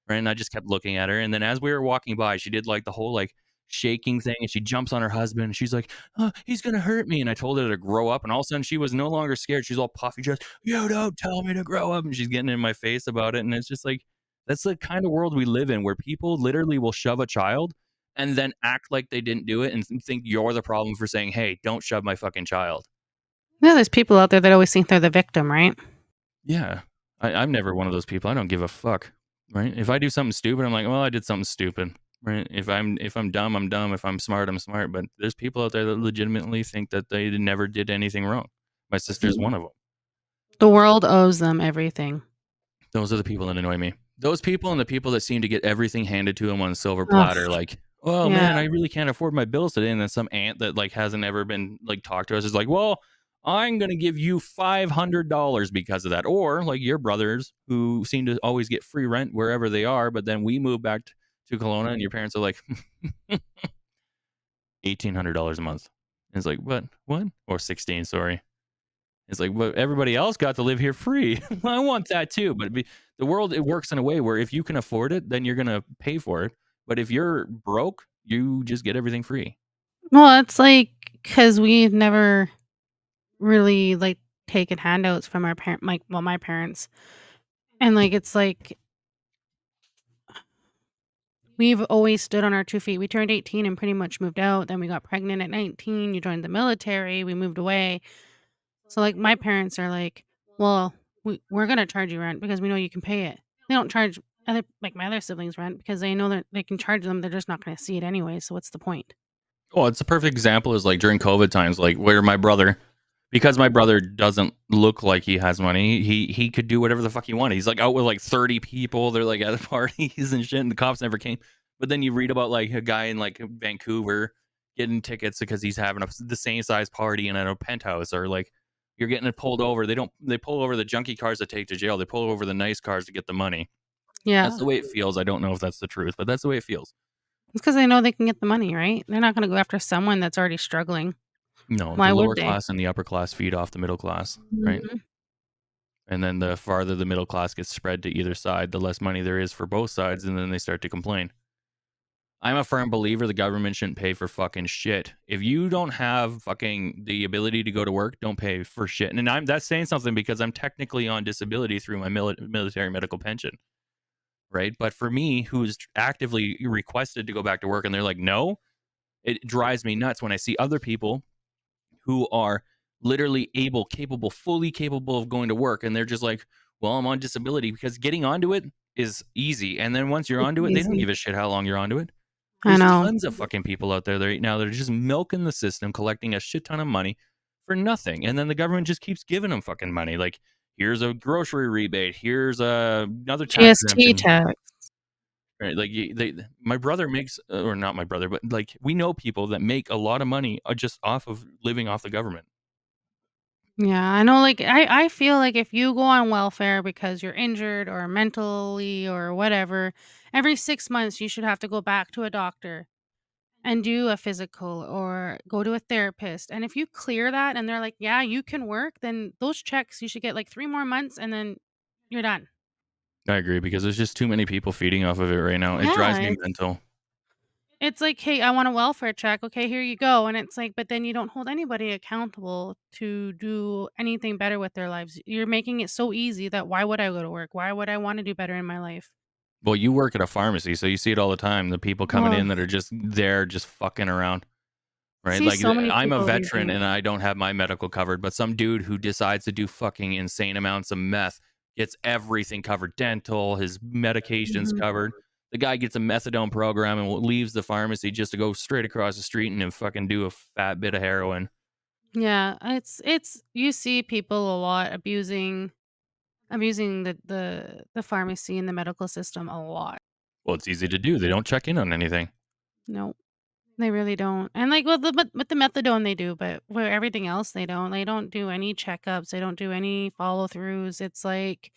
right, and I just kept looking at her. And then as we were walking by, she did like the whole like shaking thing, and she jumps on her husband. And she's like, oh, "He's gonna hurt me." And I told her to grow up. And all of a sudden, she was no longer scared. She's all puffy, just you don't tell me to grow up. And she's getting in my face about it. And it's just like that's the kind of world we live in, where people literally will shove a child and then act like they didn't do it and think you're the problem for saying, "Hey, don't shove my fucking child." no, there's people out there that always think they're the victim, right? Yeah. I'm never one of those people. I don't give a fuck, right? If I do something stupid, I'm like, "Well, I did something stupid." Right? If I'm dumb, I'm dumb. If I'm smart, I'm smart. But there's people out there that legitimately think that they never did anything wrong. My sister's Mm. one of them. The world owes them everything. Those are the people that annoy me. Those people and the people that seem to get everything handed to them on a silver Ugh, platter, like, "Oh, yeah. man, I really can't afford my bills today," and then some aunt that, like, hasn't ever been, like, talked to us is like, "Well, I'm gonna give you $500 because of that," or, like, your brothers who seem to always get free rent wherever they are, but then we move back t to Kelowna and your parents are like, $1,800 a month. And it's like, "What? What?" Or 16, sorry. It's like, "But everybody else got to live here free. I want that too." But the world, it works in a way where if you can afford it, then you're gonna pay for it. But if you're broke, you just get everything free. Well, it's like because we've never really, like, taken handouts from our parent like, well, my parents, and, like, it's like we've always stood on our 2 feet. We turned 18 and pretty much moved out, then we got pregnant at 19, you joined the military, we moved away. So, like, my parents are like, "Well, we're gonna charge you rent because we know you can pay it." They don't charge other like, my other siblings rent because they know that they can charge them, they're just not gonna see it anyway, so what's the point? Well, it's a perfect example is like during COVID times, like where my brother, because my brother doesn't look like he has money, he could do whatever the fuck he wanted. He's like out with like 30 people. They're like at parties and shit, and the cops never came. But then you read about like a guy in like Vancouver getting tickets because he's having the same size party in a penthouse, or like you're getting it pulled over. They pull over the junkie cars that take to jail. They pull over the nice cars to get the money. That's Yeah. the way it feels. I don't know if that's the truth, but that's the way it feels. It's because they know they can get the money, right? They're not gonna go after someone that's already struggling. No, the Why lower would they? class and the upper class feed off the middle class, right? Mhm. And then the farther the middle class gets spread to either side, the less money there is for both sides, and then they start to complain. I'm a firm believer the government shouldn't pay for fucking shit. If you don't have fucking the ability to go to work, don't pay for shit. And I'm that's saying something because I'm technically on disability through my military medical pension, right? But for me, who's actively requested to go back to work, and they're like, no, it drives me nuts when I see other people who are literally fully capable of going to work. And they're just like, well, I'm on disability because getting onto it is easy. And then once you're It's onto it, they don't easy. give a shit how long you're onto it. I There's know. tons of fucking people out there right now that are just milking the system, collecting a shit ton of money for nothing. And then the government just keeps giving them fucking money. Like, here's a grocery rebate. Here's another tax GST exemption. tax. Right? Like, my brother makes, or not my brother, but like we know people that make a lot of money just off of living off the government. Yeah, I know, like, I feel like if you go on welfare because you're injured or mentally or whatever, every 6 months you should have to go back to a doctor and do a physical or go to a therapist, and if you clear that and they're like, "Yeah, you can work," then those checks you should get, like, 3 more months and then you're done. I agree because there's just too many people feeding off of it right now. It Yeah, drives me mental. it's like, "Hey, I want a welfare check." "Okay, here you go," and it's like but then you don't hold anybody accountable to do anything better with their lives. You're making it so easy that why would I go to work? Why would I wanna do better in my life? Well, you work at a pharmacy, so you see it all the time. The people coming Oh, in that are just there, just fucking around, I right? see Like so many I'm a people abusing veteran it. and I don't have my medical covered, but some dude who decides to do fucking insane amounts of meth gets everything covered, dental, his medications Mhm. covered. The guy gets a methadone program and leaves the pharmacy just to go straight across the street and then fucking do a fat bit of heroin. Yeah, it's you see people a lot abusing the pharmacy and the medical system a lot. Well, it's easy to do. They don't check in on anything. No. They really don't. And, like, with the methadone they do, but where everything else they don't. They don't do any checkups, they don't do any follow-throughs. It's like,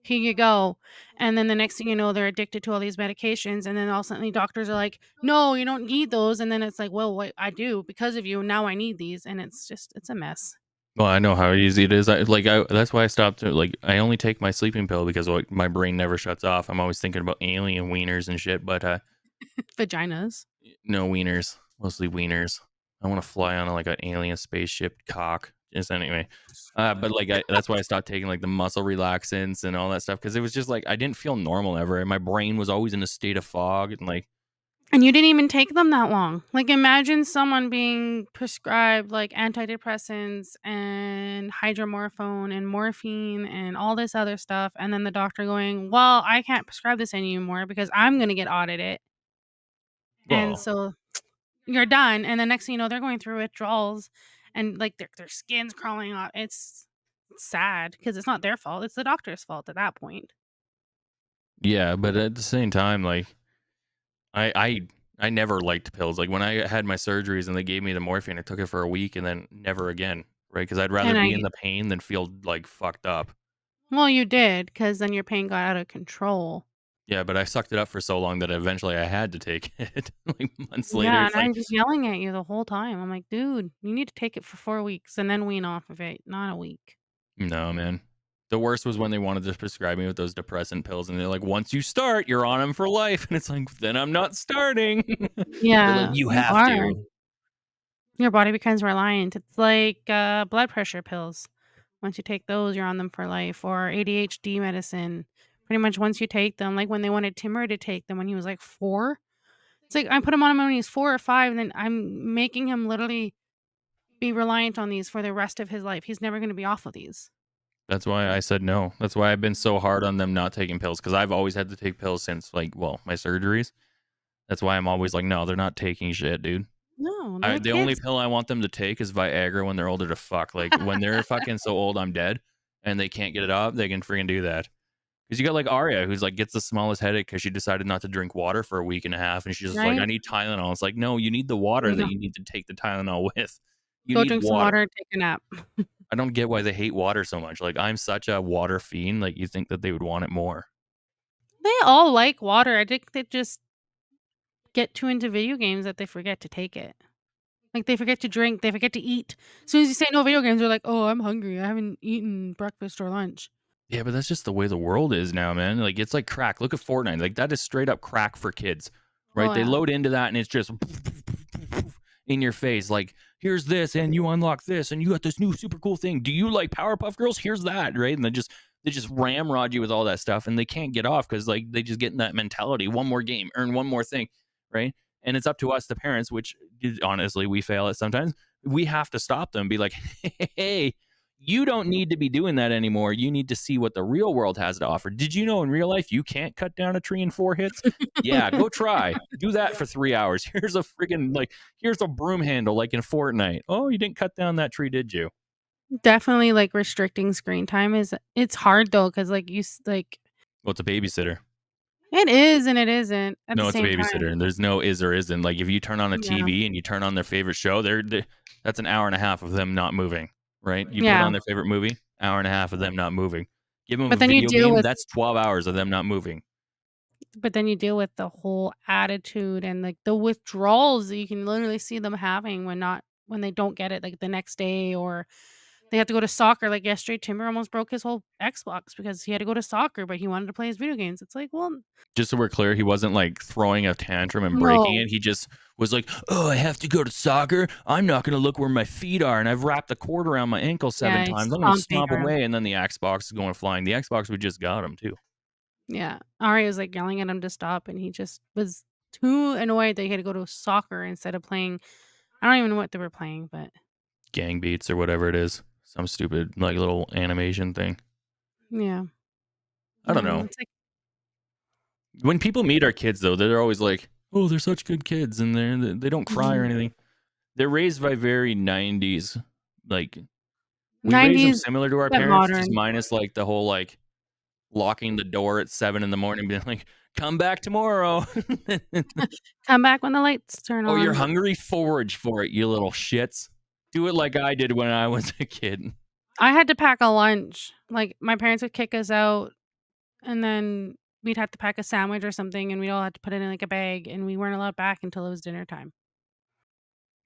"Here you go." And then the next thing you know, they're addicted to all these medications, and then all of a sudden the doctors are like, "No, you don't need those." And then it's like, "Well, what I do because of you, now I need these." And it's just it's a mess. Well, I know how easy it is. That's why I stopped. Like, I only take my sleeping pill because like my brain never shuts off. I'm always thinking about alien wieners and shit. But Vaginas. no wieners, mostly wieners. I want to fly on like an alien spaceship cock. Just anyway. But like that's why I stopped taking like the muscle relaxants and all that stuff because it was just like I didn't feel normal ever, and my brain was always in a state of fog and like. And you didn't even take them that long. Like, imagine someone being prescribed, like, antidepressants and hydromorphone and morphine and all this other stuff, and then the doctor going, "Well, I can't prescribe this anymore because I'm gonna get audited." And Well, so you're done, and the next thing you know, they're going through withdrawals and, like, their skin's crawling off. It's sad because it's not their fault, it's the doctor's fault at that point. yeah, but at the same time, like I I I never liked pills. Like when I had my surgeries and they gave me the morphine, I took it for a week and then never again, right? Because I'd rather And be I in the pain than feel like fucked up. well, you did because then your pain got out of control. Yeah, but I sucked it up for so long that eventually I had to take it. Like months later, Yeah, and it's like, I'm just yelling at you the whole time. I'm like, "Dude, you need to take it for 4 weeks and then wean off of it, not a week." No, man. The worst was when they wanted to prescribe me with those depressant pills, and they're like, "Once you start, you're on them for life." And it's like, "Then I'm not starting." They're like, Yeah, "You you have are. to." Your body becomes reliant. It's like, blood pressure pills. Once you take those, you're on them for life, or ADHD medicine. Pretty much once you take them, like, when they wanted Timur to take them when he was, like, 4, it's like, I put him on 'em when he's 4 or 5, and then I'm making him literally be reliant on these for the rest of his life. He's never gonna be off of these. That's why I said no. That's why I've been so hard on them not taking pills, because 'cause I've always had to take pills since, like, well, my surgeries. That's why I'm always like, "No, they're not taking shit, dude." No, they're I like the only kids. pill I want them to take is Viagra when they're older to fuck. Like, when they're fucking so old I'm dead and they can't get it off, they can freaking do that. Because you got, like, Arya, who's, like, gets the smallest headache because she decided not to drink water for a week and a half, and she's just like, "I Right? need Tylenol." It's like, "No, you need the water that No. you need to take the Tylenol with. You Go need drink some water." water, take a nap. I don't get why they hate water so much. Like, I'm such a water fiend, like, you think that they would want it more. They all like water. I think they just get too into video games that they forget to take it. Like, they forget to drink, they forget to eat. As soon as you say no video games, they're like, "Oh, I'm hungry. I haven't eaten breakfast or lunch." Yeah, but that's just the way the world is now, man. Like, it's like crack. Look at Fortnite. Like, that is straight up crack for kids, right? Oh, They yeah. load into that and it's just in your face. Like, here's this, and you unlock this, and you got this new super cool thing. Do you like Powerpuff Girls? Here's that, right? And they just ramrod you with all that stuff, and they can't get off because like they just get in that mentality. One more game, earn one more thing, right? And it's up to us, the parents, which honestly we fail at sometimes. We have to stop them, be like, hey, you don't need to be doing that anymore. You need to see what the real world has to offer. Did you know in real life you can't cut down a tree in 4 hits? Yeah, go try. Do that for 3 hours. Here's a broom handle like in Fortnite. Oh, you didn't cut down that tree, did you? Definitely, like, restricting screen time is it's hard though, 'cause, like, like Well, it's a babysitter. it is and it isn't at the No, it's a same time. babysitter, and there's no is or isn't. Like, if you turn on a Yeah. TV and you turn on their favorite show, that's an hour and a half of them not moving, right? You put Yeah. on their favorite movie, hour and a half of them not moving. Give them a But then you video deal game, with that's 12 hours of them not moving. the whole attitude and, like, the withdrawals that you can literally see them having when they don't get it, like, the next day, or they have to go to soccer. Like, yesterday, Timber almost broke his whole Xbox because he had to go to soccer, but he wanted to play his video games. It's like, well, Just so we're clear, he wasn't, like, throwing a tantrum and breaking no. it, he just was like, "Oh, I have to go to soccer? I'm not gonna look where my feet are, and I've wrapped a cord around my ankle 7 Yeah, he's times. I'm gonna stomping stomp around. away," and then the Xbox is going flying. The Xbox we just got him, too. Yeah. Ari was, like, yelling at him to stop, and he just was too annoyed that he had to go to soccer instead of playing. I don't even know what they were playing, but Gang Beats or whatever it is. Some stupid, like, little animation thing. yeah. I don't No, know. it's like When people meet our kids, though, they're always like, "Oh, they're such good kids, and they don't cry or mhm. anything." They're raised by very 90s, like, we raise them 90s, similar to our but parents, just modern. minus, like, the whole, like, locking the door at 7 in the morning, being like, "Come back tomorrow." Come back when the lights turn "Oh, you're on. hungry? Forage for it, you little shits. Do it like I did when I was a kid." I had to pack a lunch. Like, my parents would kick us out, and then we'd have to pack a sandwich or something, and we all had to put it in, like, a bag, and we weren't allowed back until it was dinner time.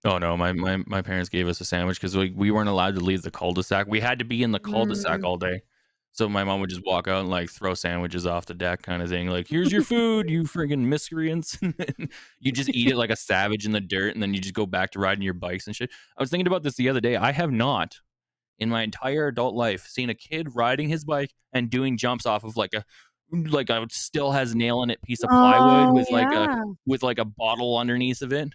Oh, no, my parents gave us a sandwich because we weren't allowed to leave the cul-de-sac. We had to be in the cul-de-sac Mm. all day. So my mom would just walk out and, like, throw sandwiches off the deck kinda thing, like, "Here's your food, you friggin' miscreants." You just eat it like a savage in the dirt, and then you just go back to riding your bikes and shit. I was thinking about this the other day. I have not, in my entire adult life, seen a kid riding his bike and doing jumps off of like a still has nail in it piece of plywood Oh, with yeah. like a bottle underneath of it,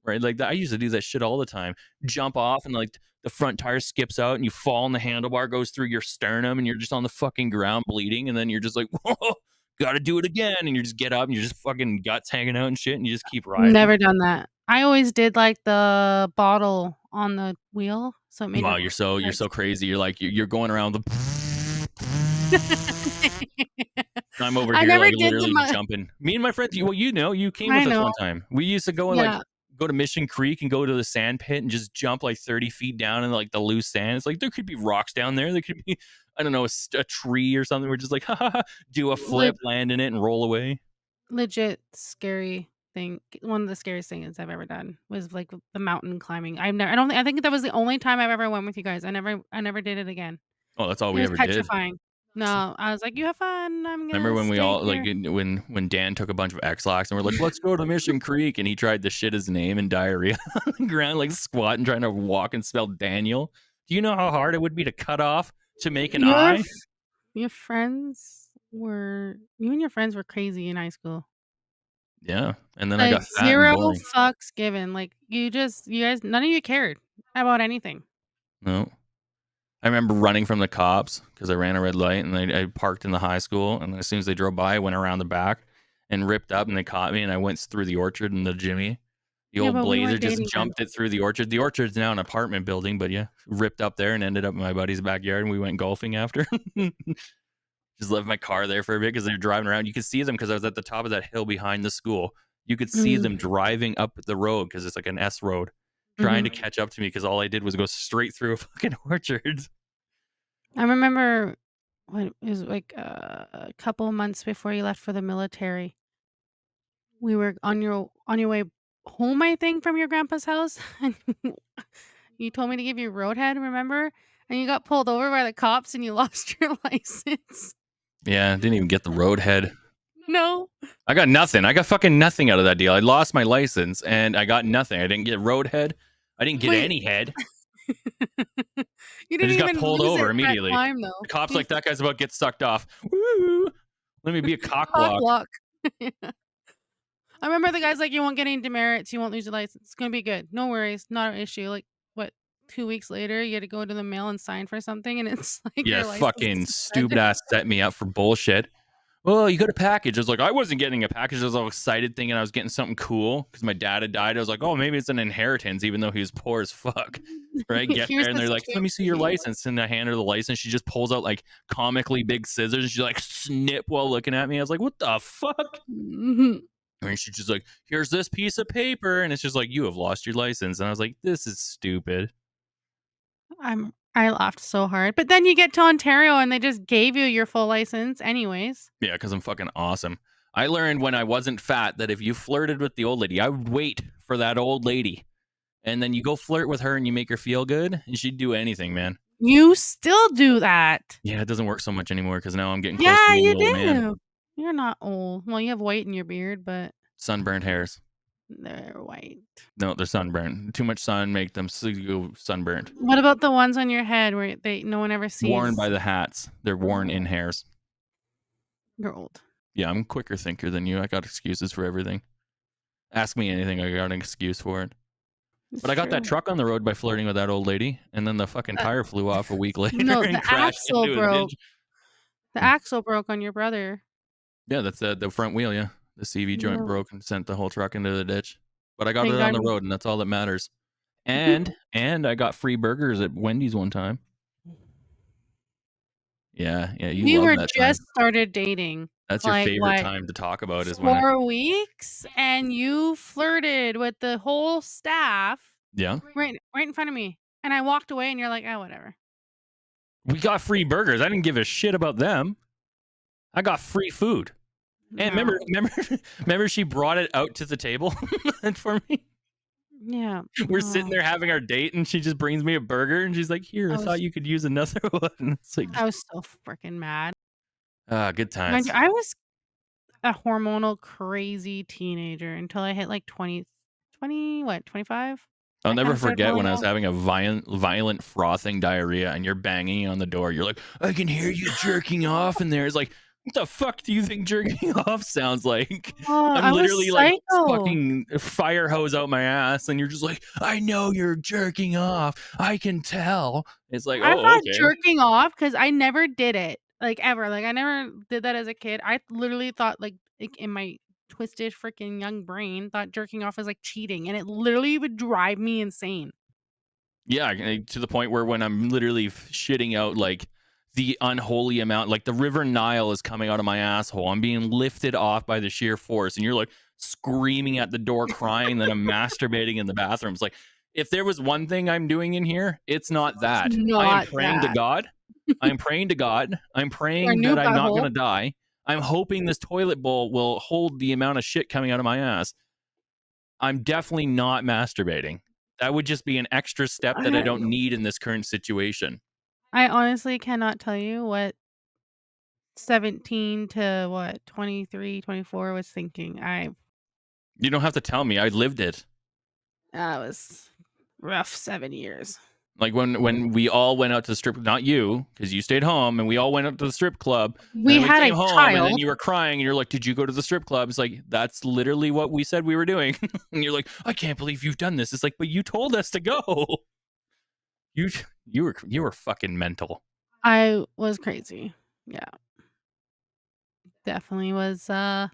right? Like that, I used to do that shit all the time. Jump off and like the front tire skips out and you fall and the handlebar goes through your sternum and you're just on the fucking ground bleeding and then you're just like, whoa, gotta do it again, and you just get up and you're just fucking guts hanging out and shit and you just keep riding. Never done that. I always did, like, the bottle on the wheel, so it made Wow, it you're like so crazy. You're like you're going around the I'm over I here, never like, did the literally mu jumping. Me and my friends, you came I with us know. one time. We used to go and, like, Yeah. go to Mission Creek and go to the sand pit and just jump, like, 30 feet down in, like, the loose sand. It's like, there could be rocks down there. There could be, I don't know, a tree or something. We're just like, "Ha, ha, ha," do a Le flip, land in it, and roll away. legit scary thing. One of the scariest things I've ever done was, like, the mountain climbing. I think that was the only time I've ever went with you guys. I never did it again. Oh, that's all It we was ever did. petrifying. No, I was like, "You have fun, I'm Remember gonna when we stay all like here." when Dan took a bunch of X-Lax and we're like, let's go to Mission Creek, and he tried to shit his name and diarrhea on the ground, like squatting, trying to walk and spell Daniel. Do you know how hard it would be to cut off to make an Your I? f your friends were you and your friends were crazy in high school. Yeah, and then I Like, got fat and 0 boring. fucks given, like, you guys none of you cared about anything. No. I remember running from the cops because I ran a red light, and I parked in the high school, and as soon as they drove by, I went around the back and ripped up, and they caught me, and I went through the orchard and the Jimmy. The Yeah, old but we Blazer weren't just dating then. jumped it through the orchard. The orchard's now an apartment building, but yeah, ripped up there and ended up in my buddy's backyard, and we went golfing after. Just left my car there for a bit because they're driving around. You could see them because I was at the top of that hill behind the school. You could see Mhm, them driving up the road because it's like an S road, trying mhm. to catch up to me because all I did was go straight through a fucking orchard. I remember when it was, like, a couple months before you left for the military, we were on your way home, I think, from your grandpa's house, and you told me to give you roadhead, remember? And you got pulled over by the cops and you lost your license. Yeah, didn't even get the road head. No. I got nothing. I got fucking nothing out of that deal. I lost my license and I got nothing. I didn't get road head. I didn't get Wait. any head. You I didn't just got even pulled lose over it that immediately. time, though. The cops You like that guy's about to get sucked off. Woo! Let me be a cock cock block. block. I remember the guy's like, "You won't get any demerits, you won't lose your license. It's gonna be good. No worries, not an issue." Like, what, 2 weeks later, you had to go to the mail and sign for something, and it's like Yeah, your license fucking is suspended. stupid ass set me up for bullshit. Well, you got a package. I was like, I wasn't getting a package. I was all excited thinking I was getting something cool because my dad had died. I was like, oh, maybe it's an inheritance, even though he was poor as fuck. Right? Get Here's there and they're this like, kid let me see for your you. license. And I hand her the license. She just pulls out like comically big scissors and she's like, snip while looking at me. I was like, what the fuck? Mhm. And she's just like, here's this piece of paper. And it's just like, you have lost your license. And I was like, this is stupid. I laughed so hard, but then you get to Ontario and they just gave you your full license anyways. Yeah, because I'm fucking awesome. I learned when I wasn't fat that if you flirted with the old lady, I would wait for that old lady. And then you go flirt with her and you make her feel good, and she'd do anything, man. You still do that. Yeah, it doesn't work so much anymore because now I'm getting close to Yeah, being you an old man. do. You're not old. Well, you have white in your beard, but Sunburned hairs. they're white. No, they're sunburned. Too much sun make them go sunburned. What about the ones on your head where no one ever Worn by sees? the hats. They're worn in Oh, hairs. you're old. Yeah, I'm a quicker thinker than you. I got excuses for everything. Ask me anything, I got an excuse for it. It's But I got that true. truck on the road by flirting with that old lady, and then the fucking Uh, tire flew off a week later no, and crashed into a ditch. The axle broke on your brother. Yeah, that's the front wheel. Yeah, the CV joint Yeah. broke and sent the whole truck into the ditch. But I got Thank it on God. the road, and that's all that matters. And I got free burgers at Wendy's one time. Yeah, yeah, you We love were that time. just started dating, That's your like, favorite what, time to talk about is when I 4 weeks, and you flirted with the whole staff yeah. right in front of me, and I walked away, and you're like, "Oh, whatever." We got free burgers. I didn't give a shit about them. I got free food. And No. remember she brought it out to the table for me? Yeah. We're sitting No. there having our date, and she just brings me a burger, and she's like, "Here, I I thought was you could use another one." It's like, I was so freaking mad. good Mind you, times. I was a hormonal crazy teenager until I hit, like, 20, what, 25? I'll I never kinda started forget when falling I was off. having a violent frothing diarrhea, and you're banging on the door. You're like, "I can hear you jerking off in there." It's like, what the fuck do you think jerking off sounds like? Oh, I'm I was literally like psycho. fucking fire hose out my ass, and you're just like, "I know you're jerking off. I can tell." It's like, I "Oh, thought okay." jerking off because I never did it, like, ever, like, I never did that as a kid. I literally thought, like, in my twisted freaking young brain, thought jerking off was, like, cheating, and it literally would drive me insane. Yeah, to the point where when I'm literally shitting out like the unholy amount, like the river Nile is coming out of my asshole. I'm being lifted off by the sheer force, and you're like screaming at the door, crying that I'm masturbating in the bathroom. It's like, if there was one thing I'm doing in here, it's not It's that. I am not praying to that. God. I'm praying to God. I'm For a praying new that I'm not going butthole. to die. I'm hoping this toilet bowl will hold the amount of shit coming out of my ass. I'm definitely not masturbating. That would just be an extra step that I I don't need in this current situation. I honestly cannot tell you what 17 to what, 23, 24 was thinking. You don't have to tell me. I lived it. That was rough 7 years. Like when we all went out to the strip, not you, because you stayed home, and we all went out to the strip club, and We then we had came a home, and then child. you were crying, and you're like, "Did you go to the strip club?" It's like that's literally what we said we were doing, and you're like, "I can't believe you've done this." It's like, but you told us to go. You you were fucking mental. I was crazy. Yeah, definitely was, I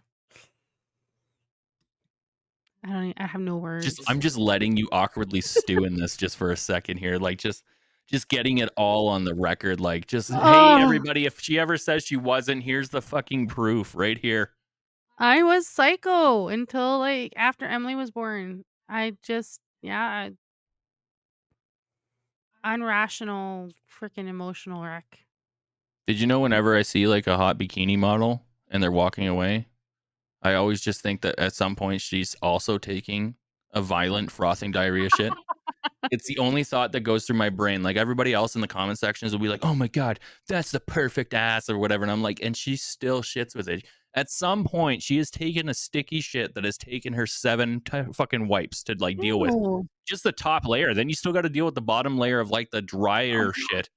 have no I'm words. just letting you awkwardly stew in this just for a second here, like just getting it all on the record, like just hey Oh, everybody, if she ever says she wasn't, here's the fucking proof right here. I was psycho until, like, after Emily was born. I just yeah, unrational, freaking emotional wreck. Did you know whenever I see like a hot bikini model and they're walking away, I always just think that at some point she's also taking a violent frothing diarrhea shit. It's the only thought that goes through my brain. Like everybody else in the comment sections will be like, "Oh my god, that's the perfect ass" or whatever, and I'm like, and she still shits with it. At some point, she has taken a sticky shit that has taken her fucking wipes to like deal with. Ew. Just the top layer. Then you still got to deal with the bottom layer of like the drier Oh, shit,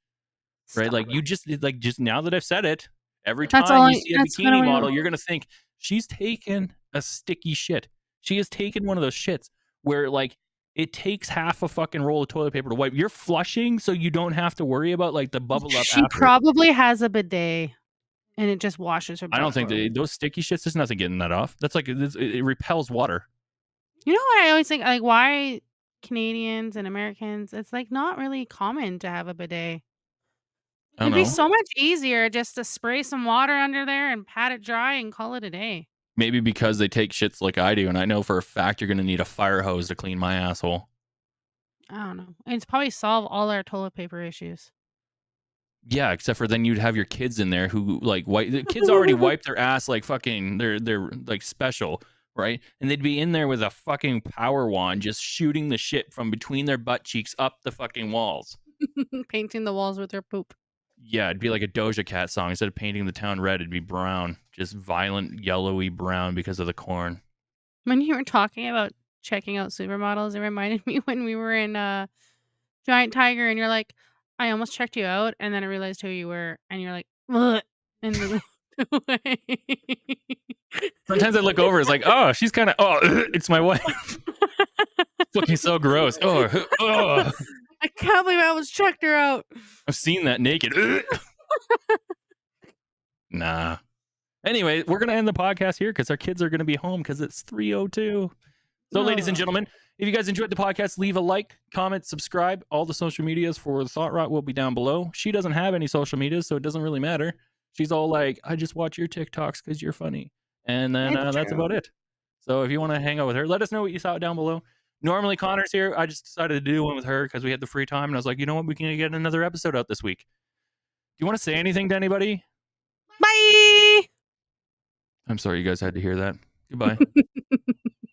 right? stop Like you just like just now that I've said it, every That's all time you I see a that's kinda bikini what model, you're gonna think she's taken a sticky shit. She has taken one of those shits where like it takes half a fucking roll of toilet paper to wipe. You're flushing so you don't have to worry about like the bubble up she after. probably has a bidet, and it just washes her I don't butt think for her. those sticky shits. There's nothing getting that off. That's like it repels water. You know what I always think, like, why Canadians and Americans, it's, like, not really common to have a bidet. I don't It'd be know. so much easier just to spray some water under there and pat it dry and call it a day. Maybe because they take shits like I do, and I know for a fact you're gonna need a fire hose to clean my asshole. I don't know. And it's probably solve all our toilet paper issues. Yeah, except for then you'd have your kids in there who like wipe. The kids already wipe their ass like fucking. They're like special, right? And they'd be in there with a fucking power wand, just shooting the shit from between their butt cheeks up the fucking walls. Painting the walls with their poop. Yeah, it'd be like a Doja Cat song. Instead of painting the town red, it'd be brown, just violent yellowy brown because of the corn. When you were talking about checking out supermodels, it reminded me when we were in, Giant Tiger and you're like, "I almost checked you out," and then I realized who you were, and you're like, "Ugh," and then walked away. Sometimes I look over, it's like, oh, she's kind of, oh, it's my wife. Looking so gross. Oh, oh, I can't believe I almost checked her out. I've seen that naked. Nah. Anyway, we're going to end the podcast here because our kids are going to be home because it's 3:02. So, ladies and Ugh. gentlemen, if you guys enjoyed the podcast, leave a like, comment, subscribe. All the social medias for the Thought Rot will be down below. She doesn't have any social medias, so it doesn't really matter. She's all like, I just watch your TikToks because you're funny. And then It's that's true. about it. So, if you want to hang out with her, let us know what you thought down below. Normally, Connor's here. I just decided to do one with her because we had the free time. And I was like, you know what? We can get another episode out this week. Do you want to say anything to anybody? Bye. I'm sorry you guys had to hear that. Goodbye.